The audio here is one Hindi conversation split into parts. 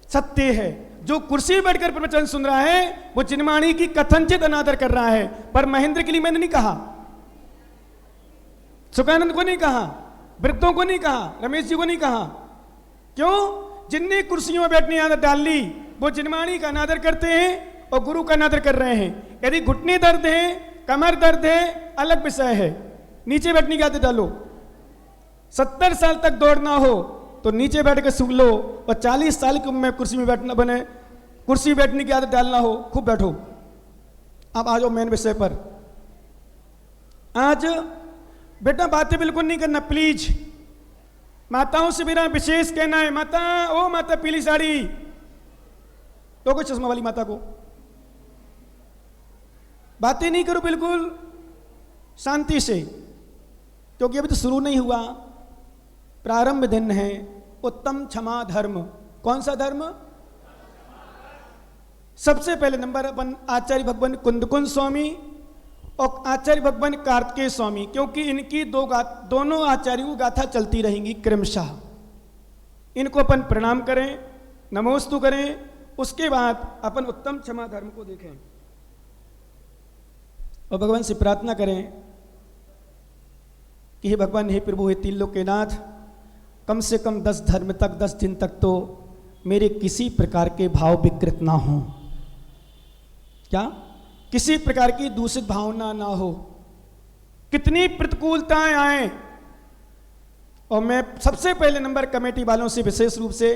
सत्य है। जो कुर्सी में बैठकर प्रवचन सुन रहा है वो चिन्माणी की कथनचित अनादर कर रहा है। पर महेंद्र के लिए मैंने नहीं कहा, सुखानंद को नहीं कहा, वृद्धों को नहीं कहा, रमेश जी को नहीं कहा। क्यों? जिनने कुर्सियों में बैठने आदत डाल ली वो चिन्माणी का अनादर करते हैं और गुरु का अनादर कर रहे हैं। यदि घुटने दर्द है, कमर दर्द है, अलग विषय है, नीचे बैठने की आदत डालो। 70 साल तक दौड़ना हो तो नीचे बैठ के सूख लो, और 40 साल की उम्र में कुर्सी में बैठना बने, कुर्सी में बैठने की आदत डालना हो, खूब बैठो। अब आ जाओ मेन विषय पर। आज बेटा बातें बिल्कुल नहीं करना प्लीज। माताओं से मेरा विशेष कहना है, माता, ओ माता पीली साड़ी, तो कोई चश्मा वाली माता को बातें नहीं करो बिल्कुल शांति से, क्योंकि अभी तो शुरू नहीं हुआ, प्रारंभ दिन है। उत्तम क्षमा धर्म। कौन सा धर्म? सबसे पहले नंबर अपन आचार्य भगवान कुंदकुंद स्वामी और आचार्य भगवान कार्तिकेय स्वामी, क्योंकि इनकी दोनों आचार्यों की गाथा चलती रहेंगी क्रमशः। इनको अपन प्रणाम करें, नमोस्तु करें, उसके बाद अपन उत्तम क्षमा धर्म को देखें और भगवान से प्रार्थना करें कि हे भगवान, हे प्रभु, हे तीन लोक के नाथ, कम से कम 10 धर्म तक, 10 दिन तक तो मेरे किसी प्रकार के भाव विकृत ना हो। क्या? किसी प्रकार की दूषित भावना ना हो। कितनी प्रतिकूलताएं आए, और मैं सबसे पहले नंबर कमेटी वालों से विशेष रूप से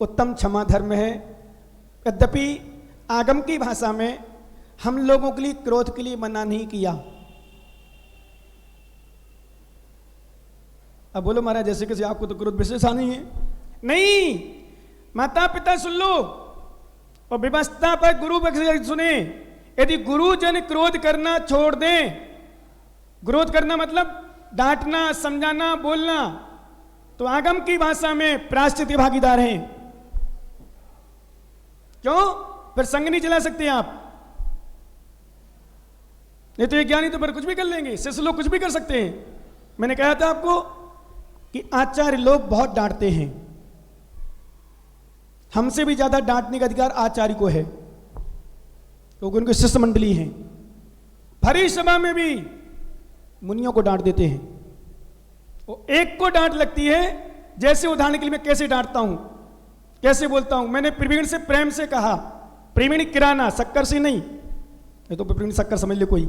उत्तम क्षमा धर्म है। यद्यपि आगम की भाषा में हम लोगों के लिए क्रोध के लिए मना नहीं किया। अब बोलो महाराज जैसे किसी आपको तो क्रोध विशेष नहीं है। नहीं, माता पिता सुन लो और व्यवस्था पर गुरु सुने। यदि गुरुजन क्रोध करना छोड़ दें, क्रोध करना मतलब डांटना, समझाना, बोलना, तो आगम की भाषा में प्रायश्चित के भागीदार हैं। क्यों? फिर संग नहीं चला सकते आप। नहीं तो ये ज्ञानी तो फिर कुछ भी कर लेंगे, शिष्य लोग कुछ भी कर सकते हैं। मैंने कहा था आपको कि आचार्य लोग बहुत डांटते हैं, हमसे भी ज्यादा डांटने का अधिकार आचार्य को है, क्योंकि उनके शिष्य मंडली हैं। भरी सभा में भी मुनियों को डांट देते हैं। वो एक को डांट लगती है, जैसे उदाहरण के लिए मैं कैसे डांटता हूं, कैसे बोलता हूं। मैंने प्रवीण से प्रेम से कहा, प्रवीण किराना, शक्कर से नहीं, ये तो प्रवीण शक्कर समझ ले कोई।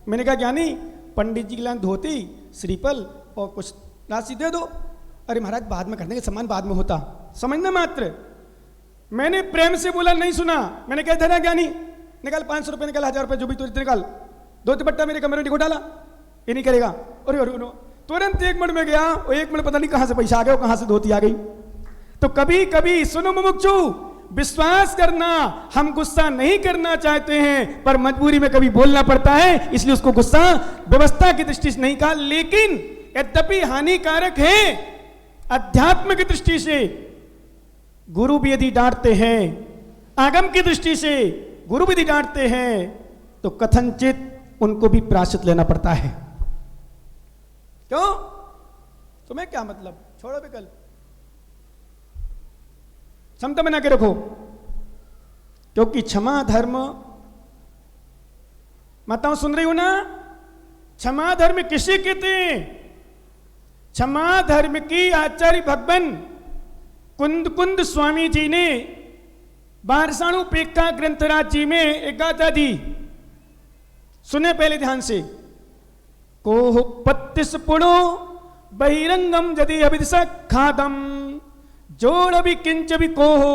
मैंने कहा ज्ञानी, पंडित जी के लिए धोती, श्रीफल और कुछ राशि दे दो। अरे महाराज बाद में कर देंगे, सम्मान बाद में होता, समझना मात्र। मैंने प्रेम से बोला, नहीं सुना। मैंने कहा धरा ज्ञानी, निकाल 500 रुपये, निकाल 1000 रुपये, जो भी तुझे निकाल, दो दुपट्टा मेरे कमरे में निको डाला, ये नहीं करेगा। अरे अरे तुरंत 1 मिनट में गया, और 1 मिनट पता नहीं कहां से पैसा आ गया, कहां से धोती आ गई। तो कभी कभी सुनो मुमुक्षु, विश्वास करना, हम गुस्सा नहीं करना चाहते हैं, पर मजबूरी में कभी बोलना पड़ता है, इसलिए उसको गुस्सा व्यवस्था की दृष्टि से नहीं कहा। लेकिन यद्यपि हानिकारक है अध्यात्म की दृष्टि से, गुरु भी यदि डांटते हैं, आगम की दृष्टि से गुरु भी यदि डांटते हैं, तो कथनचित उनको भी प्रायश्चित लेना पड़ता है। क्यों? तुम्हें क्या मतलब, छोड़ो विकल्प, क्षमता बना के रखो। क्योंकि क्षमा धर्म, माताओं सुन रही हो ना, क्षमा धर्म किसे कहते हैं? क्षमा धर्म की आचार्य भगवान कुंद स्वामी जी ने बारसाणुपेक्षा ग्रंथराज जी में एक गाथा दी, सुने पहले ध्यान से। कोह 32 पुणो बहिरंगम यदि अभिदिशा खादम जोड़ भी किंच भी कोहो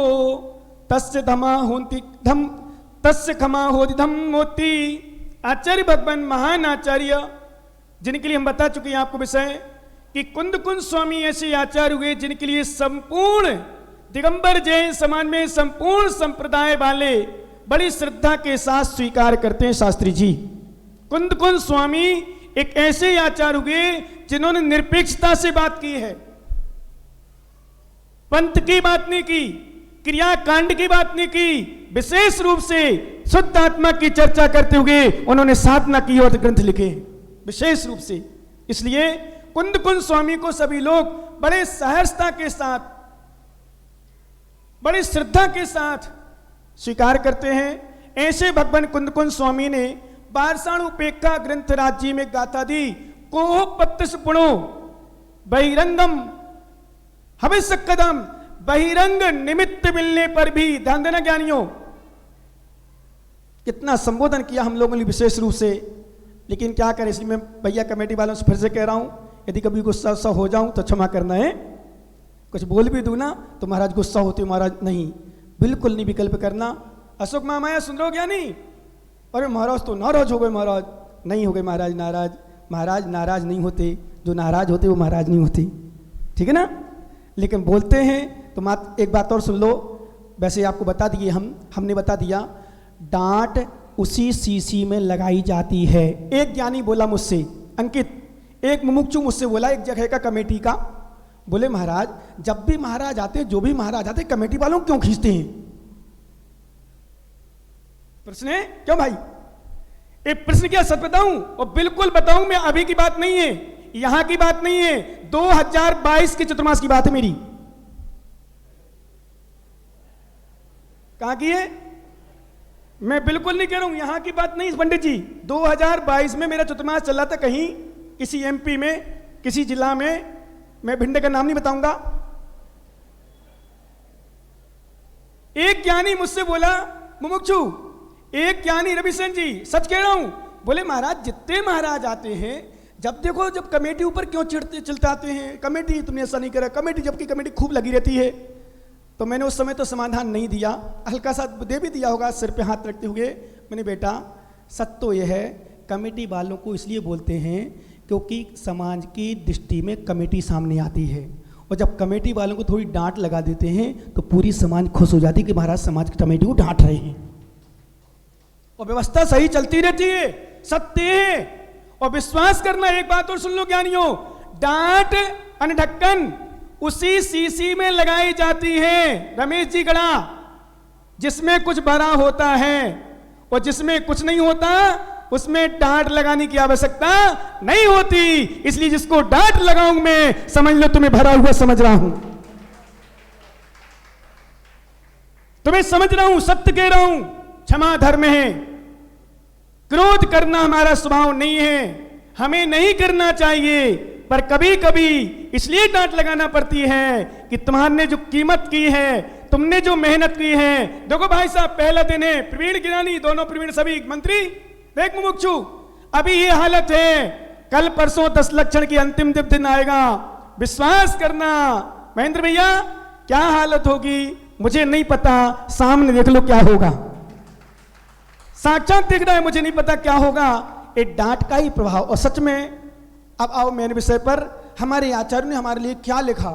तस्य धमा होती धम तस्य खमा होती धम मोती। आचार्य भगवान महान आचार्य, जिनके लिए हम बता चुके हैं आपको विषय कि कुंद स्वामी ऐसे आचार्य हुए जिनके लिए संपूर्ण दिगंबर जैन समाज में संपूर्ण संप्रदाय वाले बड़ी श्रद्धा के साथ स्वीकार करते हैं। शास्त्री जी कुंद स्वामी एक ऐसे आचार्य हुए जिन्होंने निरपेक्षता से बात की है, पंथ की बात नहीं की, क्रियाकांड की बात नहीं की, विशेष रूप से शुद्ध आत्मा की चर्चा करते हुए उन्होंने साधना की और ग्रंथ लिखे विशेष रूप से। इसलिए कुंद स्वामी को सभी लोग बड़े सहर्षता के साथ बड़ी श्रद्धा के साथ स्वीकार करते हैं। ऐसे भगवान कुंदकुंद स्वामी ने बारसाणु उपेक्षा ग्रंथ राज्य में गाथा दी, कोह पत्तस पुणो बहिरंगम हविष्य कदम, बहिरंग निमित्त मिलने पर भी, ध्यान देना ज्ञानियों, कितना संबोधन किया हम लोगों ने विशेष रूप से। लेकिन क्या करें, इसलिए मैं भैया कमेटी वालों से फिर से कह रहा हूं, यदि कभी गुस्सा हो जाऊं तो क्षमा करना है। कुछ बोल भी दूं ना तो महाराज गुस्सा होते, महाराज नहीं, बिल्कुल नहीं विकल्प करना। अशोक मामाया सुन रहे हो क्या? नहीं, अरे महाराज तो नाराज हो गए, महाराज नहीं हो गए, महाराज नाराज, महाराज नाराज नहीं होते, जो नाराज होते वो महाराज नहीं होते, ठीक है ना। लेकिन बोलते हैं तो एक बात और सुन लो, वैसे आपको बता दिए, हमने बता दिया, डांट उसी सीसी में लगाई जाती है। एक ज्ञानी बोला मुझसे, अंकित, एक मुमुक्षु मुझसे बोला एक जगह का कमेटी का, बोले महाराज जब भी महाराज आते, जो भी महाराज आते, कमेटी वालों क्यों खींचते हैं? प्रश्न है क्यों भाई? एक प्रश्न क्या सच बताऊं? और बिल्कुल बताऊं, मैं अभी की बात नहीं है, यहां की बात नहीं है, 2022 के चतुर्मास की बात है मेरी। कहां की है? मैं बिल्कुल नहीं कह रहा हूं, यहां की बात नहीं पंडित जी। 2022 में मेरा चतुर्मास चल रहा था कहीं, किसी एमपी में, किसी जिला में, मैं भिंड का नाम नहीं बताऊंगा। एक ज्ञानी मुझसे बोला, मुमुक्षु, एक ज्ञानी रविशन जी, सच कह रहा हूं, बोले महाराज जितने महाराज आते हैं, जब देखो जब कमेटी ऊपर क्यों चिल्लाते हैं, कमेटी तुमने ऐसा नहीं करा, कमेटी, जबकि कमेटी खूब लगी रहती है। तो मैंने उस समय तो समाधान नहीं दिया, हल्का सा दे भी दिया होगा सिर पे हाथ रखते हुए। मैंने बेटा सत्य तो यह है, कमेटी वालों को इसलिए बोलते हैं क्योंकि समाज की दृष्टि में कमेटी सामने आती है, और जब कमेटी वालों को थोड़ी डांट लगा देते हैं तो पूरी समाज खुश हो जाती है कि महाराज समाज की कमेटी को डांट रहे हैं, और व्यवस्था सही चलती रहती है, सत्य है। और विश्वास करना, एक बात और सुन लो ज्ञानियों, डांट अनढक्कन उसी सीसी में लगाई जाती है, रमेश जी गड़ा, जिसमें कुछ भरा होता है, और जिसमें कुछ नहीं होता उसमें डांट लगाने की आवश्यकता नहीं होती। इसलिए जिसको डांट लगाऊं मैं, समझ लो तुम्हें भरा हुआ समझ रहा हूं, तुम्हें समझ रहा हूं, सत्य कह रहा हूं। क्षमा धर्म है, क्रोध करना हमारा स्वभाव नहीं है, हमें नहीं करना चाहिए, पर कभी कभी इसलिए डांट लगाना पड़ती है कि तुम्हारे जो कीमत की है, तुमने जो मेहनत की है। देखो भाई साहब, पहला दिन है, प्रवीण गिरानी, दोनों प्रवीण सभी मंत्री, देख मुमुक्षु, अभी ये हालत है, कल परसों 10 लक्षण की अंतिम दिन आएगा, विश्वास करना महेंद्र भैया, क्या हालत होगी मुझे नहीं पता, सामने देख लो क्या होगा, साक्षात दिख रहा है, मुझे नहीं पता क्या होगा। एक डांट का ही प्रभाव। और सच में अब आओ मेरे विषय पर, हमारे आचार्य ने हमारे लिए क्या लिखा।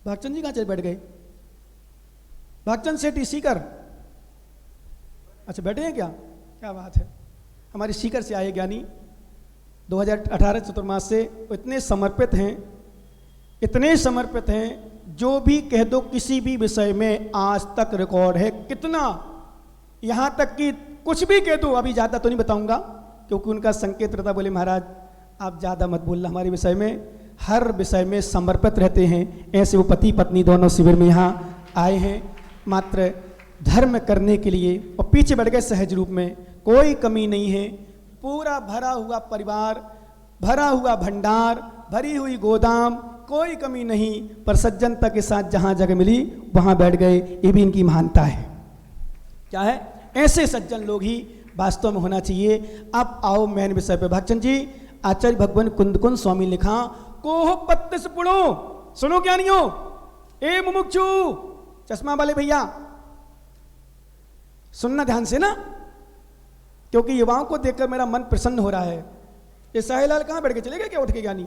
भागचंद जी कहां चले बैठ गए? भागचंद सेठी सीकर, अच्छा बैठे हैं क्या? क्या बात है, हमारी सीकर से आए ज्ञानी 2018 चतुर्मास से। इतने समर्पित हैं, इतने समर्पित हैं, जो भी कह दो किसी भी विषय में आज तक रिकॉर्ड है कितना, यहां तक कि कुछ भी कह दो, अभी ज्यादा तो नहीं बताऊंगा क्योंकि उनका संकेत रहता, बोले महाराज आप ज्यादा मत बोलना हमारे विषय में, हर विषय में समर्पित रहते हैं। ऐसे वो पति पत्नी दोनों शिविर में यहाँ आए हैं मात्र धर्म करने के लिए, और पीछे बैठ गए सहज रूप में, कोई कमी नहीं है, पूरा भरा हुआ परिवार, भरा हुआ भंडार, भरी हुई गोदाम, कोई कमी नहीं, पर सज्जनता के साथ जहां जगह मिली वहां बैठ गए, ये भी इनकी महानता है। क्या है? ऐसे सज्जन लोग ही वास्तव में होना चाहिए। अब आओ मैन विषय पे। भागचंद जी, आचार्य भगवान कुंदकुंद स्वामी लिखा, कोह पत्तस पुणो, सुनो ज्ञानियों, ए मुमुक्षु, चश्मा वाले भैया सुनना ध्यान से ना, क्योंकि युवाओं को देखकर मेरा मन प्रसन्न हो रहा है। ये साहिलाल कहां बैठ के चले गए क्या? उठ के ज्ञानी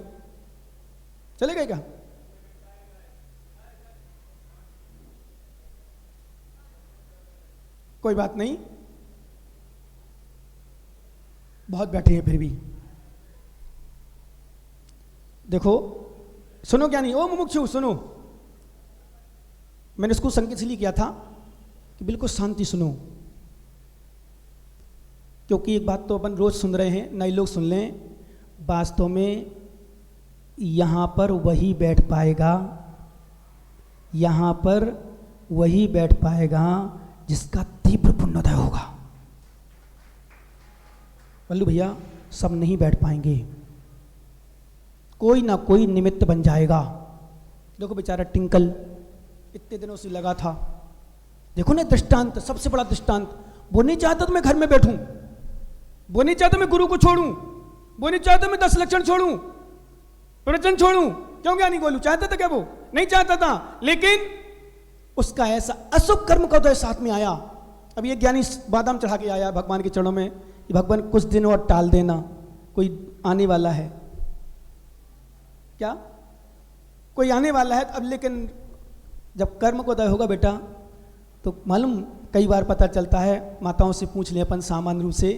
चले गए क्या? कोई बात नहीं, बहुत बैठे हैं फिर भी। देखो सुनो ज्ञानी, ओ मुमुक्षु सुनो, मैंने इसको संकेत इसलिए किया था कि बिल्कुल शांति सुनो, क्योंकि एक बात तो अपन रोज सुन रहे हैं, नए लोग सुन लें, वास्तव में यहां पर वही बैठ पाएगा यहां पर वही बैठ पाएगा जिसका तीव्र पुण्योदय होगा। बल्लू भैया सब नहीं बैठ पाएंगे, कोई ना कोई निमित्त बन जाएगा। देखो बेचारा टिंकल इतने दिनों से लगा था, देखो ना दृष्टांत, सबसे बड़ा दृष्टांत। वो नहीं चाहता तो मैं घर में बैठूं, वो नहीं चाहता मैं गुरु को छोड़ूं, वो नहीं चाहता मैं 10 लक्षण छोड़ूं, प्रवचन छोड़ूं। क्यों ज्ञानी गोलू चाहता था क्या? वो नहीं चाहता था, लेकिन उसका ऐसा अशुभ कर्म का उदय साथ में आया। अब ये ज्ञानी बादाम चढ़ा के आया भगवान के चरणों में, भगवान कुछ दिन और टाल देना, कोई आने वाला है क्या, कोई आने वाला है। अब लेकिन जब कर्म को उदय होगा बेटा, तो मालूम कई बार पता चलता है, माताओं से पूछ लें अपन सामान्य रूप से,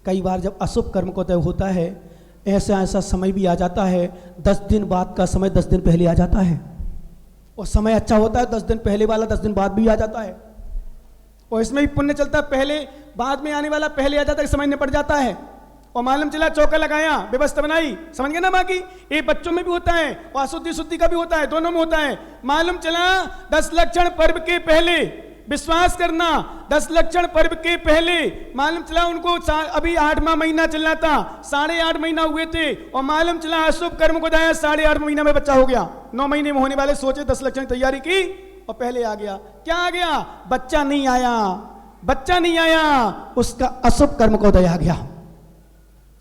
कई बार जब अशुभ कर्म को उदय होता है, ऐसा ऐसा समय भी आ जाता है, 10 दिन बाद का समय 10 दिन पहले आ जाता है। और समय अच्छा होता है, 10 दिन पहले वाला 10 दिन बाद भी आ जाता है। और इसमें भी पुण्य चलता है, पहले बाद में आने वाला पहले आ जाता है, समय निपट जाता है। और मालूम चला चौका लगाया, व्यवस्था बनाई, समझ गए ना। बाकी ये बच्चों में भी होता है और अशुद्धि शुद्धि का भी होता है, दोनों में होता है। मालूम चला 10 लक्षण पर्व के पहले विश्वास करना, 10 लक्षण पर्व के पहले मालूम चला उनको अभी 8वां महीना चलना था, 8.5 महीना हुए थे। और मालूम चला अशुभ कर्म को दाया 8.5 महीना में बच्चा हो गया। 9 महीने में होने वाले सोचे 10 लक्षण तैयारी की और पहले आ गया। क्या आ गया? बच्चा नहीं आया, बच्चा नहीं आया, उसका अशुभ कर्म को दया आ गया।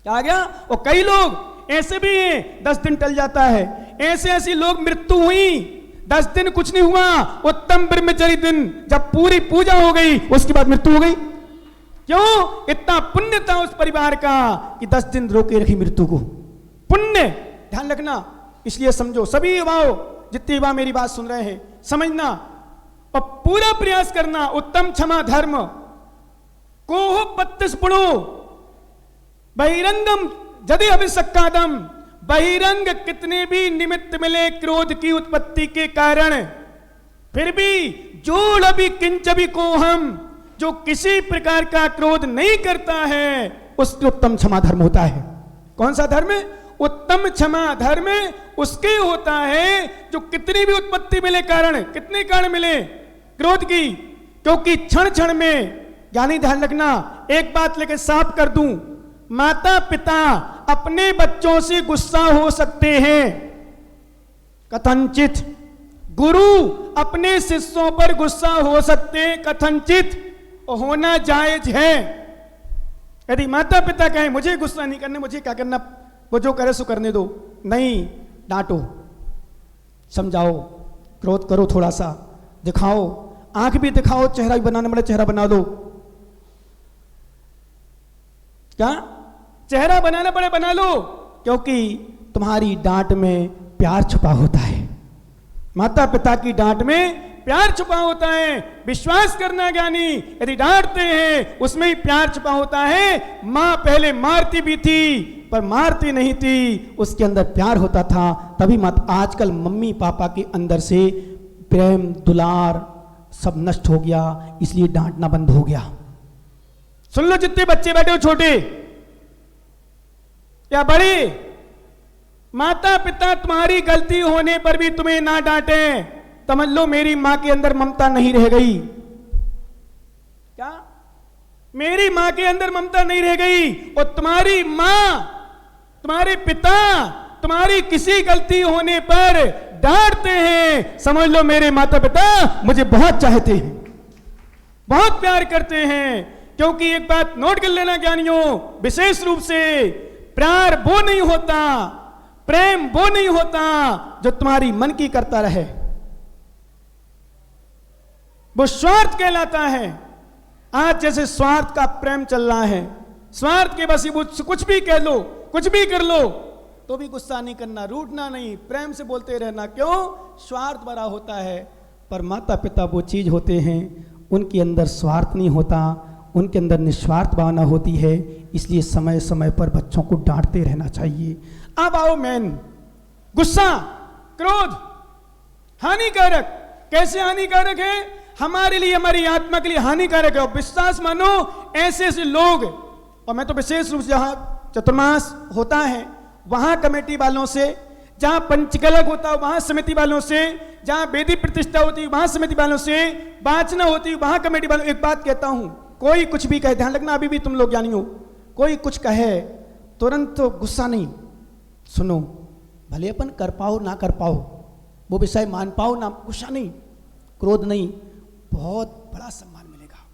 क्या आ गया? और कई लोग ऐसे भी हैं 10 दिन टल जाता है, ऐसे ऐसी लोग मृत्यु हुई 10 दिन कुछ नहीं हुआ, उत्तम ब्रह्मचर्य दिन जब पूरी पूजा हो गई उसके बाद मृत्यु हो गई। क्यों? इतना पुण्य था उस परिवार का कि 10 दिन रोके रखी मृत्यु को। पुण्य ध्यान रखना, इसलिए समझो सभी युवाओं, जितने युवा मेरी बात सुन रहे हैं, समझना और पूरा प्रयास करना। उत्तम क्षमा धर्म कोह 32 पुणो बहिरंगम जदि अभिषक्कादम। बहिरंग कितने भी निमित्त मिले क्रोध की उत्पत्ति के कारण, फिर भी जोड़ अभी किंच भी को हम, जो किसी प्रकार का क्रोध नहीं करता है उसके उत्तम क्षमा धर्म होता है। कौन सा धर्म? उत्तम क्षमा धर्म उसके होता है जो कितनी भी उत्पत्ति मिले कारण, कितने कारण मिले क्रोध की, क्योंकि क्षण क्षण में, यानी ध्यान रखना, एक बात लेके साफ कर दूं, माता पिता अपने बच्चों से गुस्सा हो सकते हैं कथनचित, गुरु अपने शिष्यों पर गुस्सा हो सकते हैं कथनचित, और होना जायज है। यदि माता पिता कहें मुझे गुस्सा नहीं करने, मुझे क्या करना, वो जो करे सो करने दो, नहीं, डांटो, समझाओ, क्रोध करो, थोड़ा सा दिखाओ, आंख भी दिखाओ, चेहरा भी बनाने वाला चेहरा बना दो। क्या? चेहरा बनाना पड़े बना लो, क्योंकि तुम्हारी डांट में प्यार छुपा होता है, माता पिता की डांट में प्यार छुपा होता है। विश्वास करना ज्ञानी, यदि डांटते हैं उसमें ही प्यार छुपा होता है। मां पहले मारती भी थी पर मारती नहीं थी, उसके अंदर प्यार होता था, तभी मत। आजकल मम्मी पापा के अंदर से प्रेम दुलार सब नष्ट हो गया, इसलिए डांटना बंद हो गया। सुन लो जितने बच्चे बैठे हो, छोटे या बड़े, माता पिता तुम्हारी गलती होने पर भी तुम्हें ना डांटे, समझ लो मेरी मां के अंदर ममता नहीं रह गई। क्या? मेरी मां के अंदर ममता नहीं रह गई, और तुम्हारी मां, तुम्हारे पिता तुम्हारी किसी गलती होने पर डांटते हैं, समझ लो मेरे माता पिता मुझे बहुत चाहते हैं, बहुत प्यार करते हैं। क्योंकि एक बात नोट कर लेना ज्ञानियों, विशेष रूप से प्यार वो नहीं होता, प्रेम वो नहीं होता जो तुम्हारी मन की करता रहे, वो स्वार्थ कहलाता है। आज जैसे स्वार्थ का प्रेम चल रहा है, स्वार्थ के बस कुछ भी कह लो, कुछ भी कर लो, तो भी गुस्सा नहीं करना, रूठना नहीं, प्रेम से बोलते रहना। क्यों? स्वार्थ बड़ा होता है। पर माता पिता वो चीज होते हैं, उनके अंदर स्वार्थ नहीं होता, उनके अंदर निस्वार्थ भावना होती है, इसलिए समय समय पर बच्चों को डांटते रहना चाहिए। अब आओ मेन, गुस्सा, क्रोध हानिकारक। कैसे हानिकारक है? हमारे लिए, हमारी आत्मा के लिए हानिकारक है। और विश्वास मानो ऐसे ऐसे लोग, और मैं तो विशेष रूप से जहां चतुर्मास होता है वहां कमेटी वालों से जहां पंचकलक होता है वहां समिति वालों से, जहां वेदी प्रतिष्ठा होती है वहां समिति वालों से, वाचना होती है वहां कमेटी वालों। एक बात कहता हूं, कोई कुछ भी कहे, ध्यान रखना अभी भी तुम लोग ज्ञानी हो, कोई कुछ कहे तुरंत तो गुस्सा नहीं, सुनो, भले अपन कर पाओ ना कर पाओ, वो विषय मान पाओ ना, गुस्सा नहीं, क्रोध नहीं, बहुत बड़ा सम्मान मिलेगा,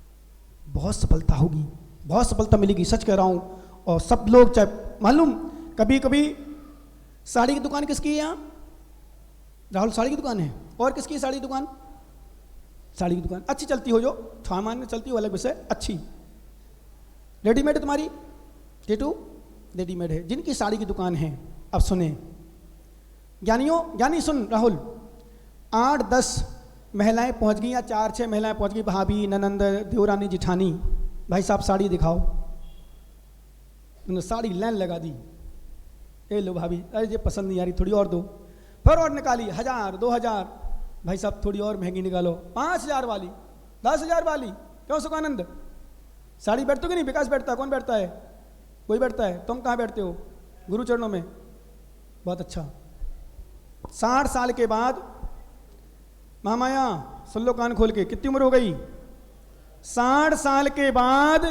बहुत सफलता होगी, बहुत सफलता मिलेगी, सच कह रहा हूं। और सब लोग चाहे मालूम, कभी कभी साड़ी की दुकान किसकी है यहाँ? राहुल, साड़ी की दुकान है। और किसकी है साड़ी की दुकान? साड़ी की दुकान अच्छी चलती हो, जो सामान्य चलती हो अलग विषय, अच्छी। रेडीमेड तुम्हारी टेटू रेडीमेड है, जिनकी साड़ी की दुकान है। अब सुने ज्ञानियों, ज्ञानी सुन राहुल, 8-10 महिलाएं पहुंच गई या 4-6 महिलाएं पहुंच गई, भाभी, ननंद, देवरानी, जिठानी, भाई साहब साड़ी दिखाओ। उन्होंने साड़ी लाइन लगा दी, ए लो भाभी, अरे ये पसंद नहीं आ रही, थोड़ी और दो। फिर और निकाली 1000, 2000, भाई साहब थोड़ी और महंगी निकालो, 5000 वाली, 10,000 वाली। क्यों सुखानंद, साड़ी बैठते हो कि नहीं? विकास बैठता है, कौन बैठता है? कोई बैठता है। तुम कहाँ बैठते हो? गुरु चरणों में, बहुत अच्छा। 60 साल के बाद, महामाया सुन लो कान खोल के, कितनी उम्र हो गई? 60 साल के बाद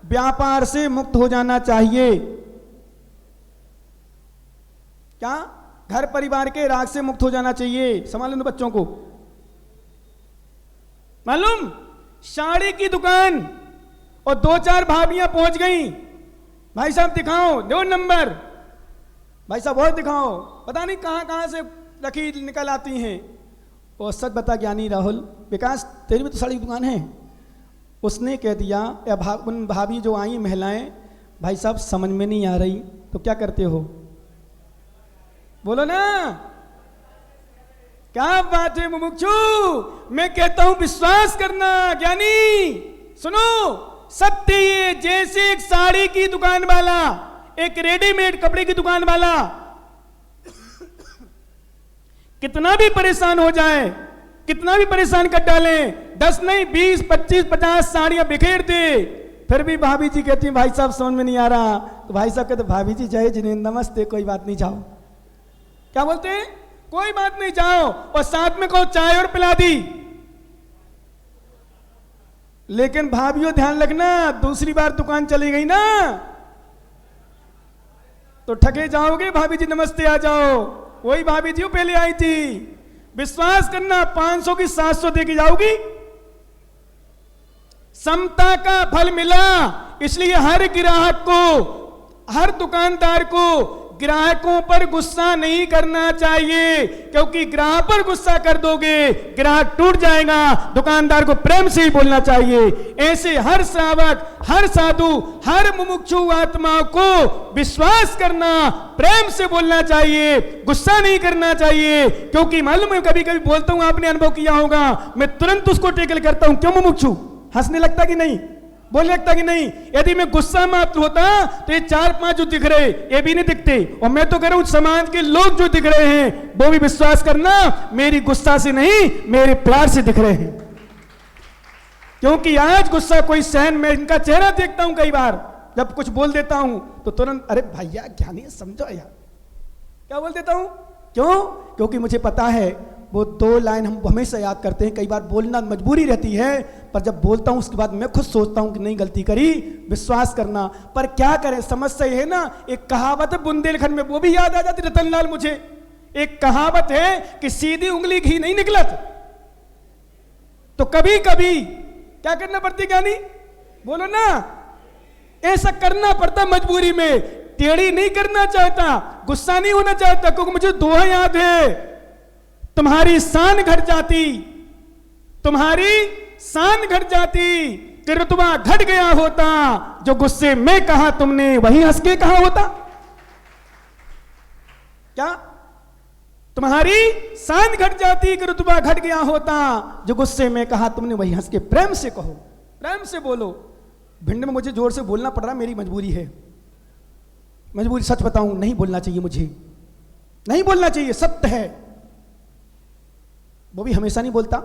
व्यापार से मुक्त हो जाना चाहिए। क्या? घर परिवार के राग से मुक्त हो जाना चाहिए। संभाल लो बच्चों को। मालूम, साड़ी की दुकान और 2-4 भाभियां पहुंच गई, भाई साहब दिखाओ, दो नंबर, भाई साहब और दिखाओ, पता नहीं कहां कहां से रखी निकल आती हैं। और सच बता ज्ञानी राहुल, विकास तेरी भी तो साड़ी की दुकान है। उसने कह दिया, या उन भाभी जो आई महिलाएं, भाई साहब समझ में नहीं आ रही, तो क्या करते हो? बोलो ना, क्या बात है मुमुक्षु। मैं कहता हूं विश्वास करना ज्ञानी, सुनो सत्य ये, जैसे एक साड़ी की दुकान वाला, एक रेडीमेड कपड़े की दुकान वाला कितना भी परेशान हो जाए, कितना भी परेशान कर डाले, 10 नहीं 20, 25, 50 साड़ियां बिखेर दे, फिर भी भाभी जी कहती हैं भाई साहब समझ में नहीं आ रहा, तो भाई साहब कहते भाभी जी जय जिन्हें नमस्ते, कोई बात नहीं, जाओ। क्या बोलते हैं? कोई बात नहीं, जाओ। और साथ में कहो चाय और पिला दी। लेकिन भाभीओ ध्यान रखना, दूसरी बार दुकान चली गई ना तो ठगे जाओगे, भाभी जी नमस्ते आ जाओ, वही भाभी जी पहले आई थी। विश्वास करना, 500 की 700 दे के जाओगी। समता का फल मिला, इसलिए हर ग्राहक को, हर दुकानदार को ग्राहकों पर गुस्सा नहीं करना चाहिए, क्योंकि ग्राहक पर गुस्सा कर दोगे ग्राहक टूट जाएगा। दुकानदार को प्रेम से ही बोलना चाहिए। ऐसे हर श्रावक, हर साधु, हर मुमुक्षु आत्माओं को विश्वास करना, प्रेम से बोलना चाहिए, गुस्सा नहीं करना चाहिए। क्योंकि मालूम है, कभी कभी बोलता हूं, आपने अनुभव किया होगा, मैं तुरंत उसको टेकल करता हूं। क्यों मुमुक्षु? हंसने लगता कि नहीं, बोलने लगता कि नहीं? यदि मैं गुस्सा मात्र होता तो ये 4-5 जो दिख रहे ये भी नहीं दिखते। और मैं तो कह रहा हूं समाज के लोग जो दिख रहे हैं वो भी विश्वास करना मेरी गुस्सा से नहीं, मेरे प्यार से दिख रहे हैं। क्योंकि आज गुस्सा कोई सहन, मैं इनका चेहरा देखता हूं कई बार, जब कुछ बोल देता हूं तो तुरंत अरे भैया ज्ञानी समझो यार, क्या बोल देता हूं। क्यों? क्योंकि मुझे पता है वो 2 लाइन हम हमेशा याद करते हैं। कई बार बोलना मजबूरी रहती है, पर जब बोलता हूं उसके बाद मैं खुद सोचता हूं कि नहीं गलती करी, विश्वास करना। पर क्या करें, समस्या ये है ना, एक कहावत है बुंदेलखंड में, वो भी याद आ जाती रतनलाल मुझे। एक कहावत है कि सीधी उंगली घी नहीं निकलत। तो कभी कभी क्या करना पड़ती ज्ञानी? बोलो ना, ऐसा करना पड़ता मजबूरी में। टेढ़ी नहीं करना चाहता, गुस्सा नहीं होना चाहता, क्योंकि मुझे दोहा याद है, तुम्हारी शान घट जाती, तुम्हारी शान घट जाती कि रुतबा घट गया होता, जो गुस्से में कहा तुमने वही हंस के कहा होता। क्या? तुम्हारी शान घट जाती कि रुतबा घट गया होता, जो गुस्से में कहा तुमने वही हंस के। प्रेम से कहो, प्रेम से बोलो। भिंड में मुझे जोर से बोलना पड़ रहा, मेरी मजबूरी है, मजबूरी। सच बताऊं, नहीं बोलना चाहिए मुझे, नहीं बोलना चाहिए, सत्य है। वो भी हमेशा नहीं बोलता,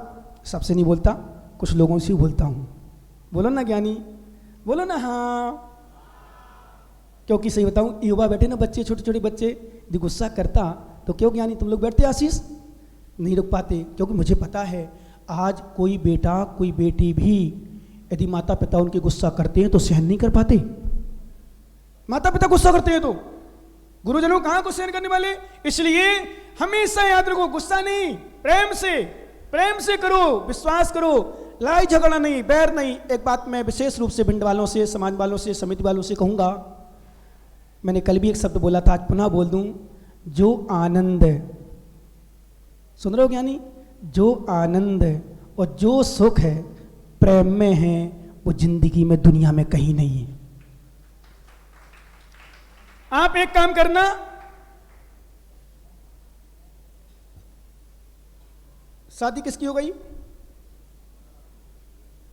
सबसे नहीं बोलता, कुछ लोगों से ही बोलता हूं। बोलो ना ज्ञानी, बोलो ना हाँ। क्योंकि सही बताऊं, युवा बैठे ना बच्चे, छोटे छोटे बच्चे, यदि गुस्सा करता तो क्यों ज्ञानी तुम लोग बैठते आशीष? नहीं रुक पाते, क्योंकि मुझे पता है आज कोई बेटा कोई बेटी भी यदि माता पिता उनके गुस्सा करते हैं तो सहन नहीं कर पाते। माता पिता गुस्सा करते हैं तो गुरुजनों कहाँ को सहन करने वाले। इसलिए हमेशा याद रखो, गुस्सा नहीं, प्रेम से करो, विश्वास करो, लड़ाई झगड़ा नहीं, बैर नहीं। एक बात मैं विशेष रूप से भिंड वालों से, समाज वालों से, समिति वालों से कहूंगा, मैंने कल भी एक शब्द बोला था, आज पुनः बोल दूं, जो आनंद, सुन रहे हो ज्ञानी, जो आनंद और जो सुख है प्रेम में है, वो जिंदगी में दुनिया में कहीं नहीं है। आप एक काम करना, शादी किसकी हो गई?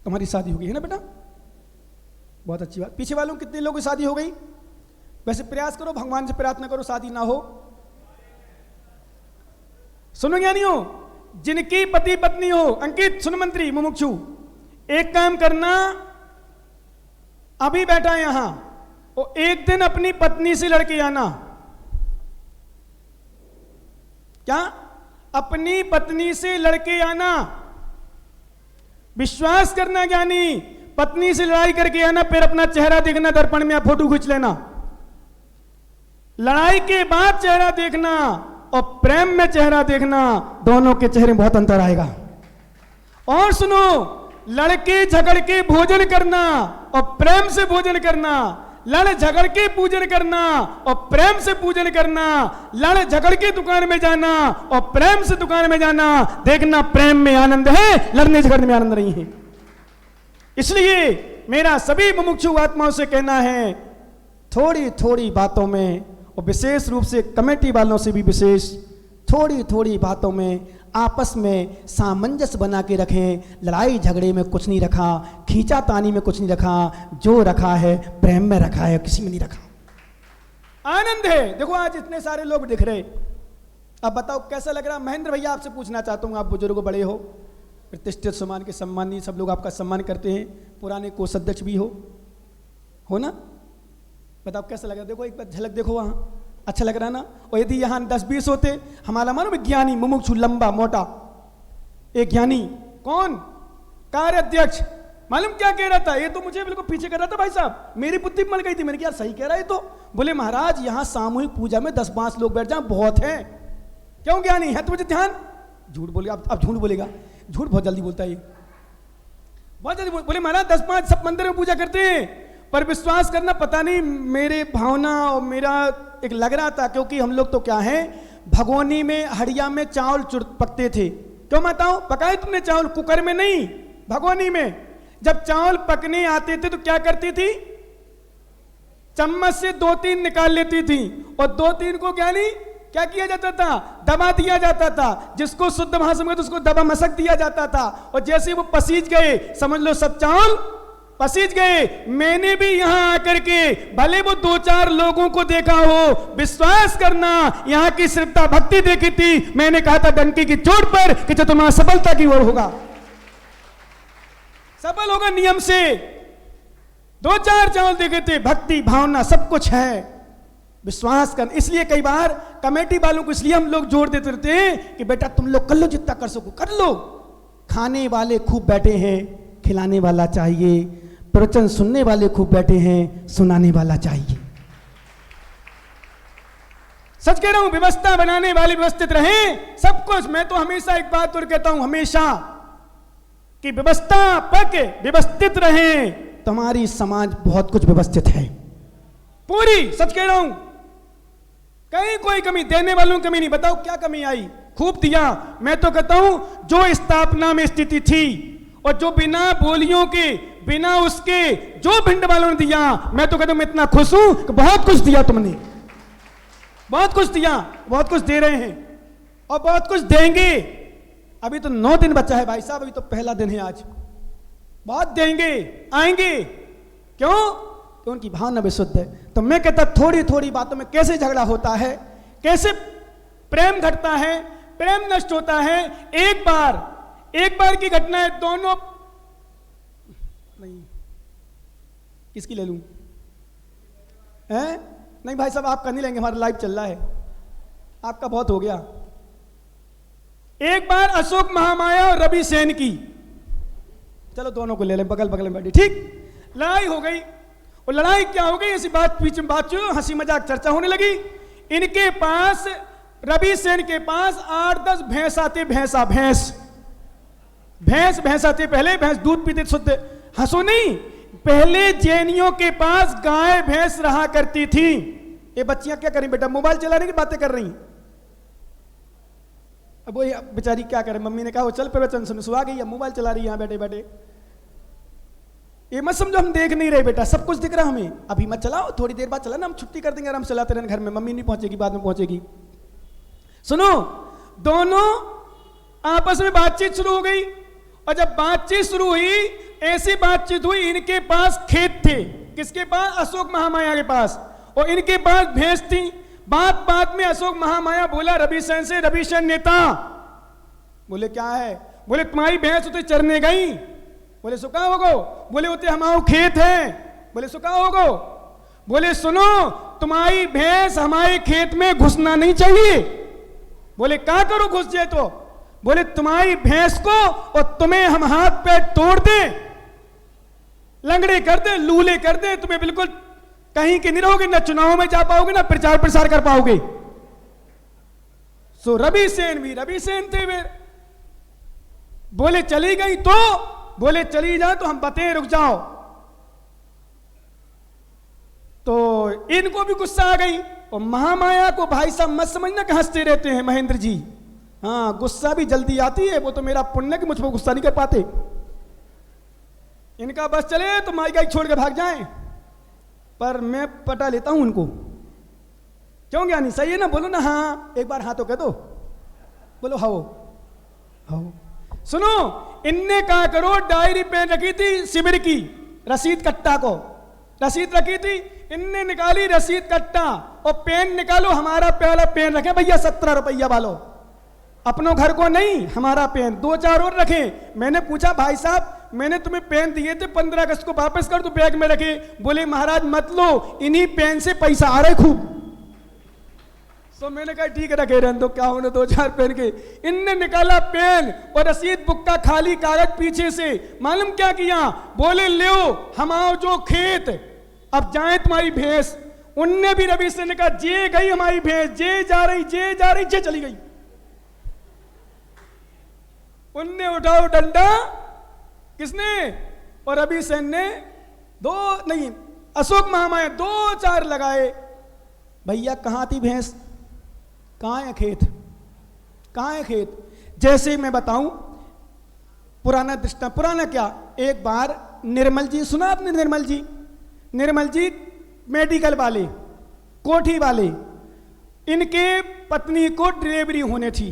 तुम्हारी शादी हो गई है ना बेटा, बहुत अच्छी बात। पीछे वालों कितने लोगों की शादी हो गई? वैसे प्रयास करो, भगवान से प्रार्थना करो शादी ना हो। सुनो ज्ञानियों, जिनकी पति पत्नी हो, अंकित सुन मंत्री मुमुक्षु, एक काम करना, अभी बैठा यहां, और एक दिन अपनी पत्नी से लड़के आना। क्या? अपनी पत्नी से लड़के आना। विश्वास करना ज्ञानी, पत्नी से लड़ाई करके आना, फिर अपना चेहरा देखना दर्पण में, फोटो खींच लेना। लड़ाई के बाद चेहरा देखना और प्रेम में चेहरा देखना, दोनों के चेहरे में बहुत अंतर आएगा। और सुनो, लड़के झगड़ के भोजन करना और प्रेम से भोजन करना, लड़ झगड़ के पूजन करना और प्रेम से पूजन करना, लड़ झगड़ के दुकान में जाना और प्रेम से दुकान में जाना, देखना प्रेम में आनंद है, लड़ने झगड़ने में आनंद नहीं है। इसलिए मेरा सभी मुमुक्षु आत्माओं से कहना है, थोड़ी थोड़ी बातों में, और विशेष रूप से कमेटी वालों से भी विशेष, थोड़ी थोड़ी बातों में आपस में सामंजस्य बना के रखें। लड़ाई झगड़े में कुछ नहीं रखा, खींचातानी में कुछ नहीं रखा, जो रखा है प्रेम में रखा है, किसी में नहीं रखा। आनंद है। देखो आज इतने सारे लोग दिख रहे, अब बताओ कैसा लग रहा? महेंद्र भैया आपसे पूछना चाहता हूं, आप बुजुर्ग बड़े हो, प्रतिष्ठित सम्मान के सम्मानी, सब लोग आपका सम्मान करते हैं, पुराने कोषाध्यक्ष भी हो ना? बताओ कैसा लग रहा? देखो एक बार झलक देखो वहां, अच्छा लग रहा ना? और यदि यहां 10-20 होते, हमारा मानो ज्ञानी मुमुक्षु लंबा मोटा एक ज्ञानी, कौन? कार्याध्यक्ष, मालूम क्या कह रहा था? ये तो मुझे बिल्कुल पीछे कर रहा था भाई साहब, मेरी बुद्धि मल गई थी। मैंने कहा यार सही कह रहा है तो। बोले महाराज यहां सामूहिक पूजा में 10-5 लोग बैठ जाए बहुत है। क्यों ज्ञानी है तुझे ध्यान? झूठ बोलेगा, अब झूठ बोलेगा, झूठ बहुत जल्दी बोलता है, बहुत जल्दी बोले महाराज 10-5 सब मंदिर में पूजा करते हैं, पर विश्वास करना पता नहीं मेरे भावना और मेरा एक लग रहा था, क्योंकि हम लोग तो क्या है, भगोनी में हड़िया में चावल पकते थे। क्यों माताओं पकाए तुमने चावल? कुकर में नहीं, भगोनी में। जब चावल पकने आते थे तो क्या करती थी? चम्मच से 2-3 निकाल लेती थी, और 2-3 को ज्ञानी क्या किया जाता था? दबा दिया जाता था। जिसको शुद्ध भाषा में तो उसको दबा मसक दिया जाता था, और जैसे वो पसीज गए, समझ लो सब चावल पसीज गए। मैंने भी यहां आकर के भले वो 2-4 लोगों को देखा हो, विश्वास करना यहां की श्रद्धा भक्ति देखी थी। मैंने कहा था डंकी की चोट पर कि जो तुम्हारा सफलता की ओर होगा, सफल होगा नियम से। 2-4 चावल देखे थे, भक्ति भावना सब कुछ है, विश्वास कर। इसलिए कई बार कमेटी वालों को इसलिए हम लोग जोर देते रहते हैं कि बेटा तुम लोग कर लो, जितना कर सको कर लो। खाने वाले खूब बैठे हैं, खिलाने वाला चाहिए। प्रवचन सुनने वाले खूब बैठे हैं, सुनाने वाला चाहिए। सच कह रहा हूं, व्यवस्था बनाने वाले व्यवस्थित रहें सब कुछ। मैं तो हमेशा एक बात और कहता हूं, हमेशा कि व्यवस्थापक व्यवस्थित रहें, तुम्हारी समाज बहुत कुछ व्यवस्थित है पूरी। सच कह रहा हूं, कहीं कोई कमी, देने वालों की कमी नहीं। बताओ क्या कमी आई? खूब दिया। मैं तो कहता हूं जो स्थापना में स्थिति थी और जो बिना बोलियों के, बिना उसके जो भिंड वालों ने दिया, मैं तो कहता हूं मैं इतना खुश हूं कि बहुत कुछ दिया तुमने, बहुत कुछ दिया, बहुत कुछ दे रहे हैं और बहुत कुछ देंगे। अभी तो 9 दिन बचा है भाई साहब, अभी तो पहला दिन है आज। बहुत देंगे, आएंगे। क्यों? तो उनकी भावना विशुद्ध है। तो मैं कहता थोड़ी थोड़ी बातों में कैसे झगड़ा होता है, कैसे प्रेम घटता है, प्रेम नष्ट होता है। एक बार की घटना है, दोनों नहीं, किसकी ले लूं? नहीं भाई साहब आपका नहीं लेंगे, हमारा लाइव चल रहा है। आपका बहुत हो गया। एक बार अशोक महामाया और रवि सेन की, चलो दोनों को ले लें, बगल बगल में बैठी, ठीक, लड़ाई हो गई। और लड़ाई क्या हो गई, ऐसी बात बीच में बात हंसी मजाक चर्चा होने लगी। इनके पास, रवि सेन के पास 8-10 भैंस आते, भैंस आते। पहले भैंस दूध पीते शुद्ध, हंसो नहीं, पहले जैनियों के पास गाय भैंस रहा करती थी। ये बच्चियां क्या करें बेटा, मोबाइल चलाने की बातें कर रही। अब वो बेचारी क्या करे, मम्मी ने कहा वो चल प्रवचन सुन, सुहा गई, अब मोबाइल चला रही है यहां बैठे बैठे। ये मत समझो हम देख नहीं रहे बेटा, सब कुछ दिख रहा हमें। अभी मत चलाओ, थोड़ी देर बाद चलाना, हम छुट्टी कर देंगे, आराम चलाते रहना घर में, मम्मी नहीं पहुंचेगी, बाद में पहुंचेगी। सुनो, दोनों आपस में बातचीत शुरू हो गई। और जब बातचीत शुरू हुई, ऐसी बातचीत हुई, इनके पास खेत थे, किसके पास, अशोक महामाया के पास, और इनके पास भैंस थी। बात बात में अशोक महामाया बोला रवि सेन से, रवि सेन नेता बोले क्या है, बोले तुम्हारी भैंस उते चरने गई। बोले सो कहा होगो, बोले उते हमारा खेत है। बोले सो कहा होगो, बोले सुनो तुम्हारी भैंस हमारे खेत में घुसना नहीं चाहिए। बोले क्या करो घुस जाए तो, बोले तुम्हारी भैंस को और तुम्हें हम हाथ पैर तोड़ दे, लंगड़े कर दे, लूले कर दे, तुम्हें बिल्कुल कहीं के नहीं रहोगे, ना चुनाव में जा पाओगे, ना प्रचार प्रसार कर पाओगे। सो रवि सेन भी रवि सेन थे वे। बोले चली गई तो, बोले चली जाए तो हम बते, रुक जाओ। तो इनको भी गुस्सा आ गई। और महामाया को भाई साहब मत समझना कि हंसते रहते हैं महेंद्र जी, हाँ गुस्सा भी जल्दी आती है, वो तो मेरा पुण्य कि मुझ पर गुस्सा नहीं कर पाते। इनका बस चले तो माई गाई छोड़ के भाग जाएं, पर मैं पटा लेता हूं उनको। क्यों ज्ञानी, सही है ना, बोलो ना हाँ, एक बार हाँ तो कह दो, बोलो हाओ हाओ। सुनो, इनने कहा करो, डायरी पेन रखी थी शिविर की, रसीद कट्टा को रसीद रखी थी, इनने निकाली रसीद कट्टा, और पेन निकालो, हमारा पहला पेन रखे भैया 17 रुपया वालो, अपनों घर को नहीं, हमारा पेन 2-4 और रखे। मैंने पूछा भाई साहब मैंने तुम्हें पेन दिए थे 15 अगस्त को, वापस कर दो, बैग में रखे। बोले महाराज मत लो, इन्हीं पेन से पैसा आ रहे खूब। तो मैंने कहा ठीक है रखे रहने दो, क्या होने 2-4 पेन के। इनने निकाला पेन और रसीद बुक का खाली कागज पीछे से, मालूम क्या किया, बोले लो हमारा जो खेत, अब जाए तुम्हारी भैंस। उनने भी रवि सेन ने कहा जे गई हमारी भैंस, जे जा रही जे चली गई। उनने उठाओ डंडा, किसने, और रवि सेन ने अशोक महामाया 2-4 लगाए। भैया कहां थी भैंस, कहां है खेत, कहां है खेत। जैसे मैं बताऊं पुराना दृष्टा, पुराना क्या, एक बार निर्मल जी, सुना आपने निर्मल जी मेडिकल वाले, कोठी वाले, इनके पत्नी को डिलीवरी होने थी।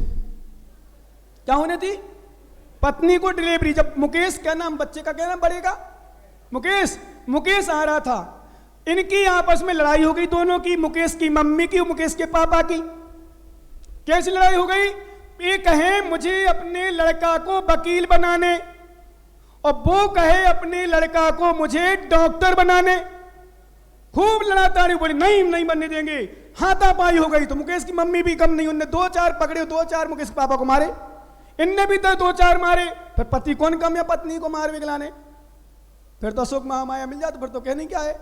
क्या होने थी, पत्नी को डिलीवरी। जब मुकेश, क्या नाम बच्चे का, क्या नाम बढ़ेगा, मुकेश आ रहा था, इनकी आपस में लड़ाई हो गई दोनों की, मुकेश की मम्मी की और मुकेश के पापा की। कैसी लड़ाई हो गई, ये कहे मुझे अपने लड़का को वकील बनाने, और वो कहे अपने लड़का को मुझे डॉक्टर बनाने। खूब लड़ाताड़ी, बोली नहीं बनने देंगे, हाथापाई हो गई। तो मुकेश की मम्मी भी कम नहीं, उनने 2-4 पकड़े, 2-4 मुकेश के पापा को मारे, इनने भी 2-4 मारे। फिर पति कौन कम या पत्नी को मार विगलाने। फिर तो अशोक महामाया मिल जाए तो फिर तो कहने क्या है,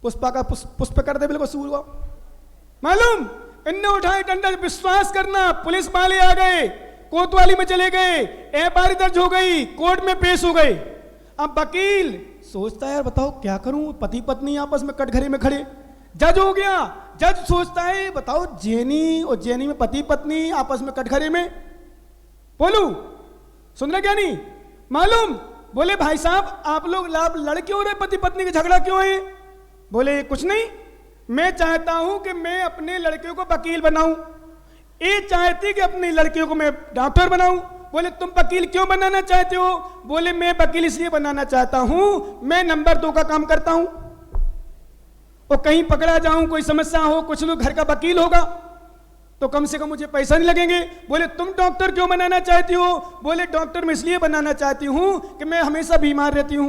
पुष्पा का पुष्प कर दे बिल्कुल सूर हुआ। मालूम, इनने उठाए डंडा, विश्वास करना, पुलिस वाले आ गए, कोतवाली में चले गए, एफआईआर दर्ज हो गई, कोर्ट में पेश हो गए। अब वकील सोचता है यार बताओ क्या करूं, पति पत्नी आपस में कटघरे में खड़े, जज हो गया। जज सोचता है बताओ जेनी और जेनी में पति पत्नी आपस में कटघरे में, बोलू सुन रहे क्या नहीं, मालूम, बोले भाई साहब आप लोग लड़ क्यों रहे, पति पत्नी का झगड़ा क्यों है। बोले कुछ नहीं, मैं चाहता हूं कि मैं अपने लड़के को वकील बनाऊं, ये चाहती कि अपनी लड़कियों को मैं डॉक्टर बनाऊं। बोले तुम वकील क्यों बनाना चाहते हो। बोले मैं वकील इसलिए बनाना चाहता हूं, मैं नंबर 2 का काम करता हूं, और कहीं पकड़ा जाऊं, कोई समस्या हो, कुछ लोग घर का वकील होगा तो कम से कम मुझे पैसा नहीं लगेंगे। बोले तुम डॉक्टर क्यों बनाना चाहती हो। बोले डॉक्टर मैं इसलिए बनाना चाहती हूं कि मैं हमेशा बीमार रहती हूं,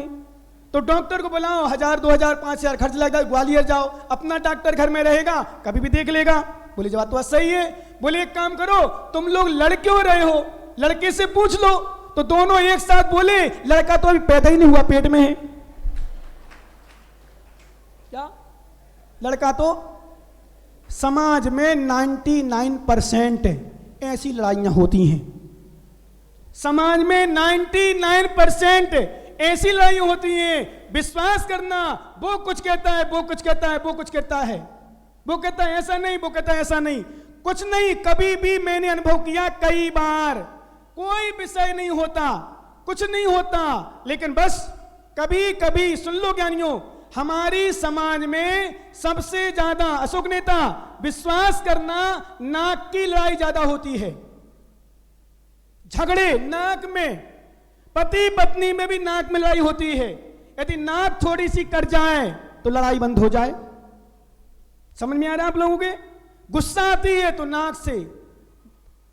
तो डॉक्टर को बुलाओ, 1000, 2000, 5000 खर्च लगेगा, ग्वालियर जाओ, अपना डॉक्टर घर में रहेगा, कभी भी देख लेगा। बोले जवाब तो सही है। बोले एक काम करो, तुम लोग लड़ क्यों रहे हो, लड़के से पूछ लो। तो दोनों एक साथ बोले लड़का तो अभी पैदा ही नहीं हुआ, पेट में है। क्या लड़का तो समाज में 99% ऐसी लड़ाइयां होती हैं, समाज में 99% ऐसी लड़ाइयां होती हैं। विश्वास करना, वो कुछ कहता है, वो कुछ कहता है, वो कुछ कहता है, वो कहता है ऐसा नहीं, वो कहता है ऐसा नहीं, कुछ नहीं। कभी भी मैंने अनुभव किया कई बार, कोई विषय नहीं होता, कुछ नहीं होता, लेकिन बस कभी कभी सुन लो ज्ञानियों, हमारी समाज में सबसे ज्यादा अशोक नेता विश्वास करना नाक की लड़ाई ज्यादा होती है। झगड़े नाक में, पति पत्नी में भी नाक में लड़ाई होती है। यदि नाक थोड़ी सी कट जाए तो लड़ाई बंद हो जाए। समझ में आ रहा है आप लोगों के? गुस्सा आती है तो नाक से,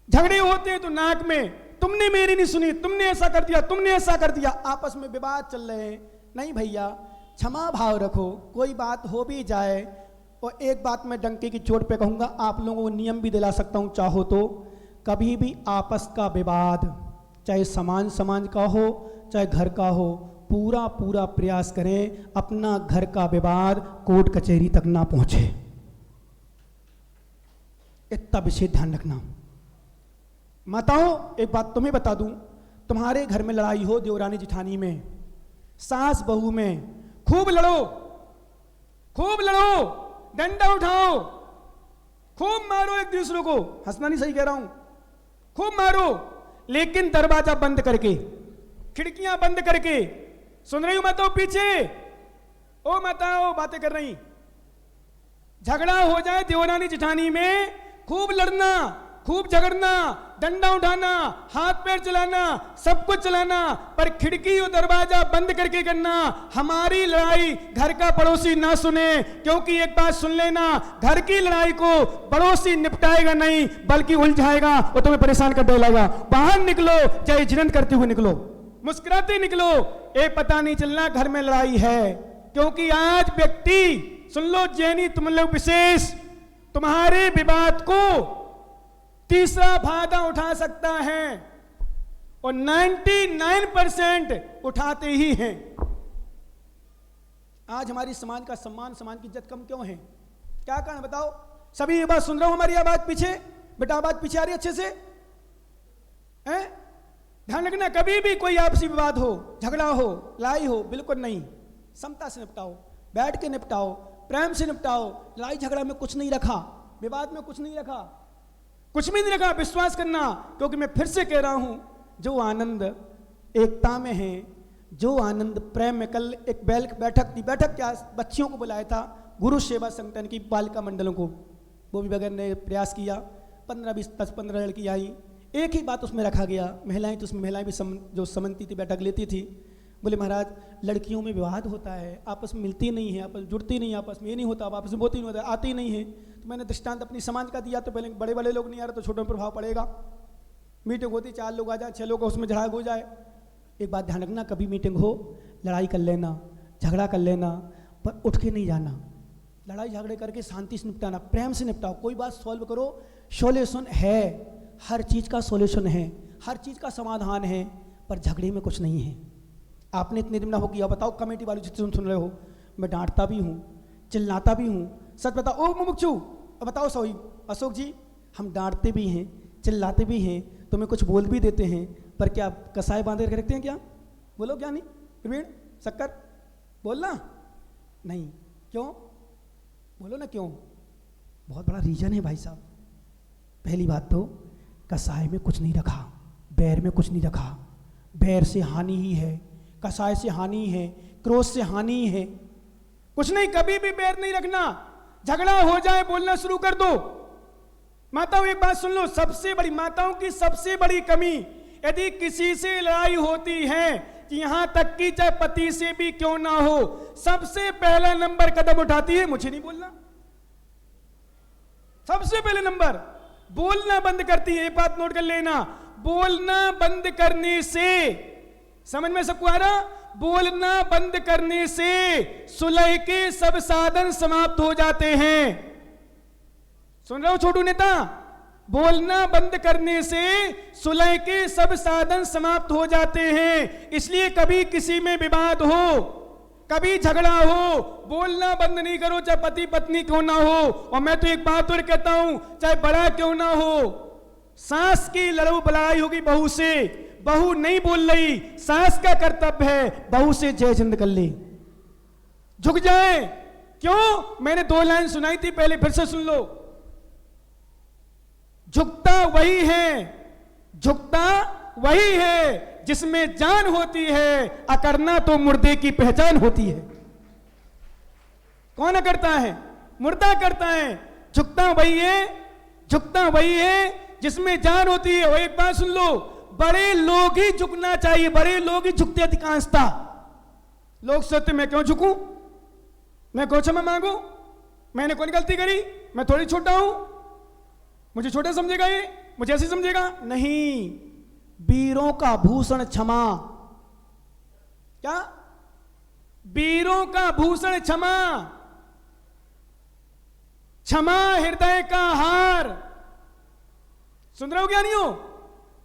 झगड़े होते हैं तो नाक में, तुमने मेरी नहीं सुनी, तुमने ऐसा कर दिया, तुमने ऐसा कर दिया, आपस में विवाद चल रहे हैं। नहीं भैया, क्षमा भाव रखो, कोई बात हो भी जाए। और एक बात मैं डंके की चोट पे कहूंगा, आप लोगों को नियम भी दिला सकता हूं चाहो तो, कभी भी आपस का विवाद, चाहे समाज का हो चाहे घर का हो, पूरा पूरा प्रयास करें अपना घर का विवाद कोर्ट कचहरी तक ना पहुंचे। इतना विशेष ध्यान रखना। माताओं, एक बात तुम्हें बता दूं, तुम्हारे घर में लड़ाई हो देवरानी जिठानी में, सास बहू में, खूब लड़ो, खूब लड़ो, डंडा उठाओ, खूब मारो एक दूसरे को, हंसना नहीं सही कह रहा हूं, खूब मारो, लेकिन दरवाजा बंद करके, खिड़कियां बंद करके। सुन रही हो माताओं पीछे? ओ माताओं बातें कर रही। झगड़ा हो जाए देवरानी जिठानी में, खूब लड़ना, खूब झगड़ना, डंडा उठाना, हाथ पैर चलाना, सब कुछ चलाना, पर खिड़की और दरवाजा बंद करके करना। हमारी लड़ाई घर का पड़ोसी ना सुने, क्योंकि एक बात सुन लेना, घर की लड़ाई को पड़ोसी निपटाएगा नहीं बल्कि उलझाएगा और तुम्हें परेशान कर देगा। बाहर निकलो, जय जिनंद करते हुए निकलो, मुस्कुराते निकलो, ये पता नहीं चलना घर में लड़ाई है। क्योंकि आज व्यक्ति, सुन लो जैनी तुम लोग विशेष, तुम्हारे विवाद को तीसरा फायदा उठा सकता है और 99% उठाते ही हैं। आज हमारी समाज का सम्मान, समाज की इज्जत कम क्यों है? क्या कारण बताओ? सभी ये बात सुन रहा हूं, हमारी आवाज पीछे, बेटा आवाज पीछे आ रही अच्छे से हैं? ध्यान रखना, कभी भी कोई आपसी विवाद हो, झगड़ा हो, लड़ाई हो, बिल्कुल नहीं, समता से निपटाओ, बैठ के निपटाओ, प्रेम से निपटाओ। लड़ाई झगड़ा में कुछ नहीं रखा, विवाद में कुछ नहीं रखा, कुछ भी नहीं रखा। विश्वास करना, क्योंकि मैं फिर से कह रहा हूं, जो आनंद एकता में है, जो आनंद प्रेम में, कल एक बैठक थी, बैठक क्या, बच्चियों को बुलाया था, गुरु सेवा संगठन की बालिका मंडलों को, वो भी बगैर ने प्रयास किया, 15-20-15 लड़की आई, एक ही बात उसमें रखा गया, महिलाएं, तो उसमें महिलाएं भी जो समझती थी, बैठक लेती थी, बोले महाराज लड़कियों में विवाद होता है, आपस में मिलती नहीं है, आपस जुड़ती नहीं है, आपस में ये नहीं होता, आपस में बोलती नहीं होता, आती नहीं है। तो मैंने दृष्टांत अपनी समाज का दिया, तो पहले बड़े बड़े लोग नहीं आ रहे तो छोटों में प्रभाव पड़ेगा। मीटिंग होती, 4 लोग आ जाए, 6 लोग उसमें झड़ाग हो जाए। एक बात ध्यान रखना, कभी मीटिंग हो, लड़ाई कर लेना, झगड़ा कर लेना, पर उठ के नहीं जाना। लड़ाई झगड़े करके शांति से निपटाना, प्रेम से निपटाओ, कोई बात सॉल्व करो। सोल्यूशन है, हर चीज़ का सोल्यूशन है, हर चीज़ का समाधान है, पर झगड़े में कुछ नहीं है। आपने इतने दिन ना हो किया, बताओ कमेटी वाले जितने सुन रहे हो, मैं डांटता भी हूँ, चिल्लाता भी हूँ, सच बताओ। ओ मुमुक्षु बताओ सही अशोक जी, हम डांटते भी हैं, चिल्लाते भी हैं, तुम्हें कुछ बोल भी देते हैं, पर क्या कसाई बांधे करके रखते हैं क्या? बोलो क्या? नहीं प्रवीण शक्कर बोलना नहीं, क्यों? बोलो ना क्यों? बहुत बड़ा रीजन है भाई साहब। पहली बात तो कसाई में कुछ नहीं रखा, बैर में कुछ नहीं रखा, बैर से हानि ही है, कसाई से हानि है, क्रोध से हानि है, कुछ नहीं। कभी भी बैर नहीं रखना, झगड़ा हो जाए बोलना शुरू कर दो। माताओं एक बात सुन लो, सबसे बड़ी, माताओं की सबसे बड़ी कमी, यदि किसी से लड़ाई होती है, यहां तक कि चाहे पति से भी क्यों ना हो, सबसे पहला नंबर कदम उठाती है मुझे नहीं बोलना। सबसे पहले नंबर बोलना बंद करती है। एक बात नोट कर लेना, बोलना बंद करने से, समझ में सबको आ रहा? बोलना बंद करने से सुलह के सब साधन समाप्त हो जाते हैं। सुन रहे हो छोटू नेता? बोलना बंद करने से सुलह के सब साधन समाप्त हो जाते हैं। इसलिए कभी किसी में विवाद हो, कभी झगड़ा हो, बोलना बंद नहीं करो, चाहे पति पत्नी क्यों ना हो। और मैं तो एक बात और कहता हूं, चाहे बड़ा क्यों ना हो, सास की लड़ाई होगी बहू से, बहू नहीं बोल रही, सास का कर्तव्य है बहू से जय हिंद कर ले, झुक जाए। क्यों? मैंने 2 लाइन सुनाई थी पहले, फिर से सुन लो। झुकता वही है, झुकता वही है जिसमें जान होती है, अकड़ना तो मुर्दे की पहचान होती है। कौन अकड़ता है? मुर्दा करता है। झुकता वही है, झुकता वही है जिसमें जान होती है। और एक बात सुन लो, बड़े लोग ही झुकना चाहिए, बड़े लोग ही झुकते अधिकांशता। लोग सोचते मैं क्यों झुकूं, मैं क्यों क्षमा मांगू, मैंने कौन गलती करी, मैं थोड़ी छोटा हूं, मुझे छोटा समझेगा ये, मुझे ऐसे समझेगा? नहीं, वीरों का भूषण क्षमा। क्या? वीरों का भूषण क्षमा। क्षमा हृदय का हार। सुन रहे हो क्या नहीं हो?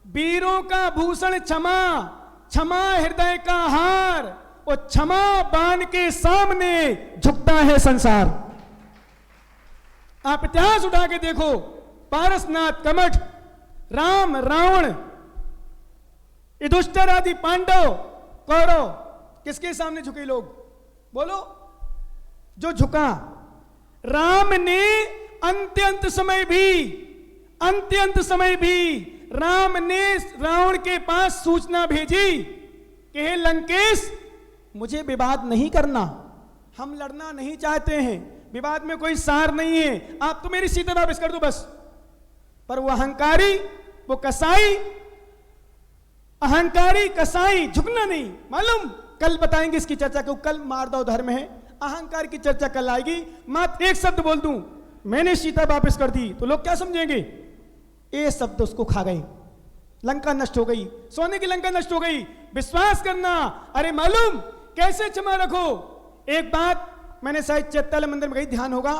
वीरों का भूषण क्षमा, क्षमा हृदय का हार। और क्षमा बाण के सामने झुकता है संसार। आप इतिहास उठा के देखो, पारसनाथ, कमठ, राम, रावण, युधिष्ठिर आदि पांडव, कौरव, किसके सामने झुके लोग? बोलो। जो झुका। राम ने अंत्यंत समय भी राम ने रावण के पास सूचना भेजी कि हे लंकेश, मुझे विवाद नहीं करना, हम लड़ना नहीं चाहते हैं, विवाद में कोई सार नहीं है, आप तो मेरी सीता वापस कर दो बस। पर वो अहंकारी, वो कसाई, अहंकारी कसाई झुकना नहीं। मालूम, कल बताएंगे इसकी चर्चा, क्यों कल मारदव धर्म है, अहंकार की चर्चा कल आएगी। मात्र एक शब्द बोल दूं, मैंने सीता वापस कर दी, तो लोग क्या समझेंगे? ये शब्द उसको खा गए, लंका नष्ट हो गई, सोने की लंका नष्ट हो गई। विश्वास करना। अरे मालूम कैसे क्षमा रखो? एक बात मैंने शायद चैत्यालय मंदिर में कही, ध्यान होगा,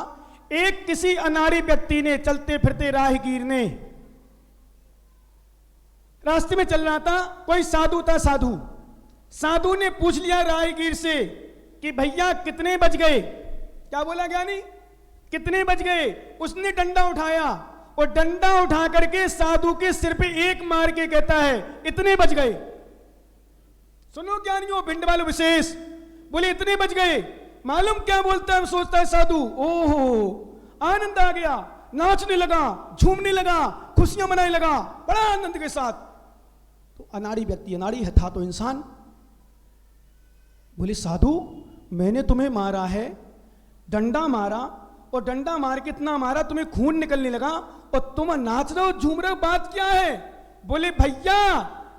एक किसी अनाड़ी व्यक्ति ने, चलते फिरते राहगीर ने, रास्ते में चल रहा था, कोई साधु था, साधु ने पूछ लिया राहगीर से कि भैया कितने बज गए? क्या बोला ज्ञानी? कितने बज गए? उसने डंडा उठाया और डंडा उठा करके साधु के सिर पे एक मार के कहता है, इतने बज गए। सुनो ज्ञानियों, भिंड वालों विशेष, बोले इतने बज गए। मालूम क्या बोलता है, सोचता है साधु, ओहो आनंद आ गया, नाचने लगा, झूमने लगा, खुशियां मनाने लगा बड़ा आनंद के साथ। तो अनाड़ी व्यक्ति, अनाड़ी था तो इंसान, बोले साधु मैंने तुम्हें मारा है, डंडा मारा, और डंडा मार के इतना मारा तुम्हें खून निकलने लगा, और तुम नाच रहे हो, झूम रहे हो, बात क्या है? बोले भैया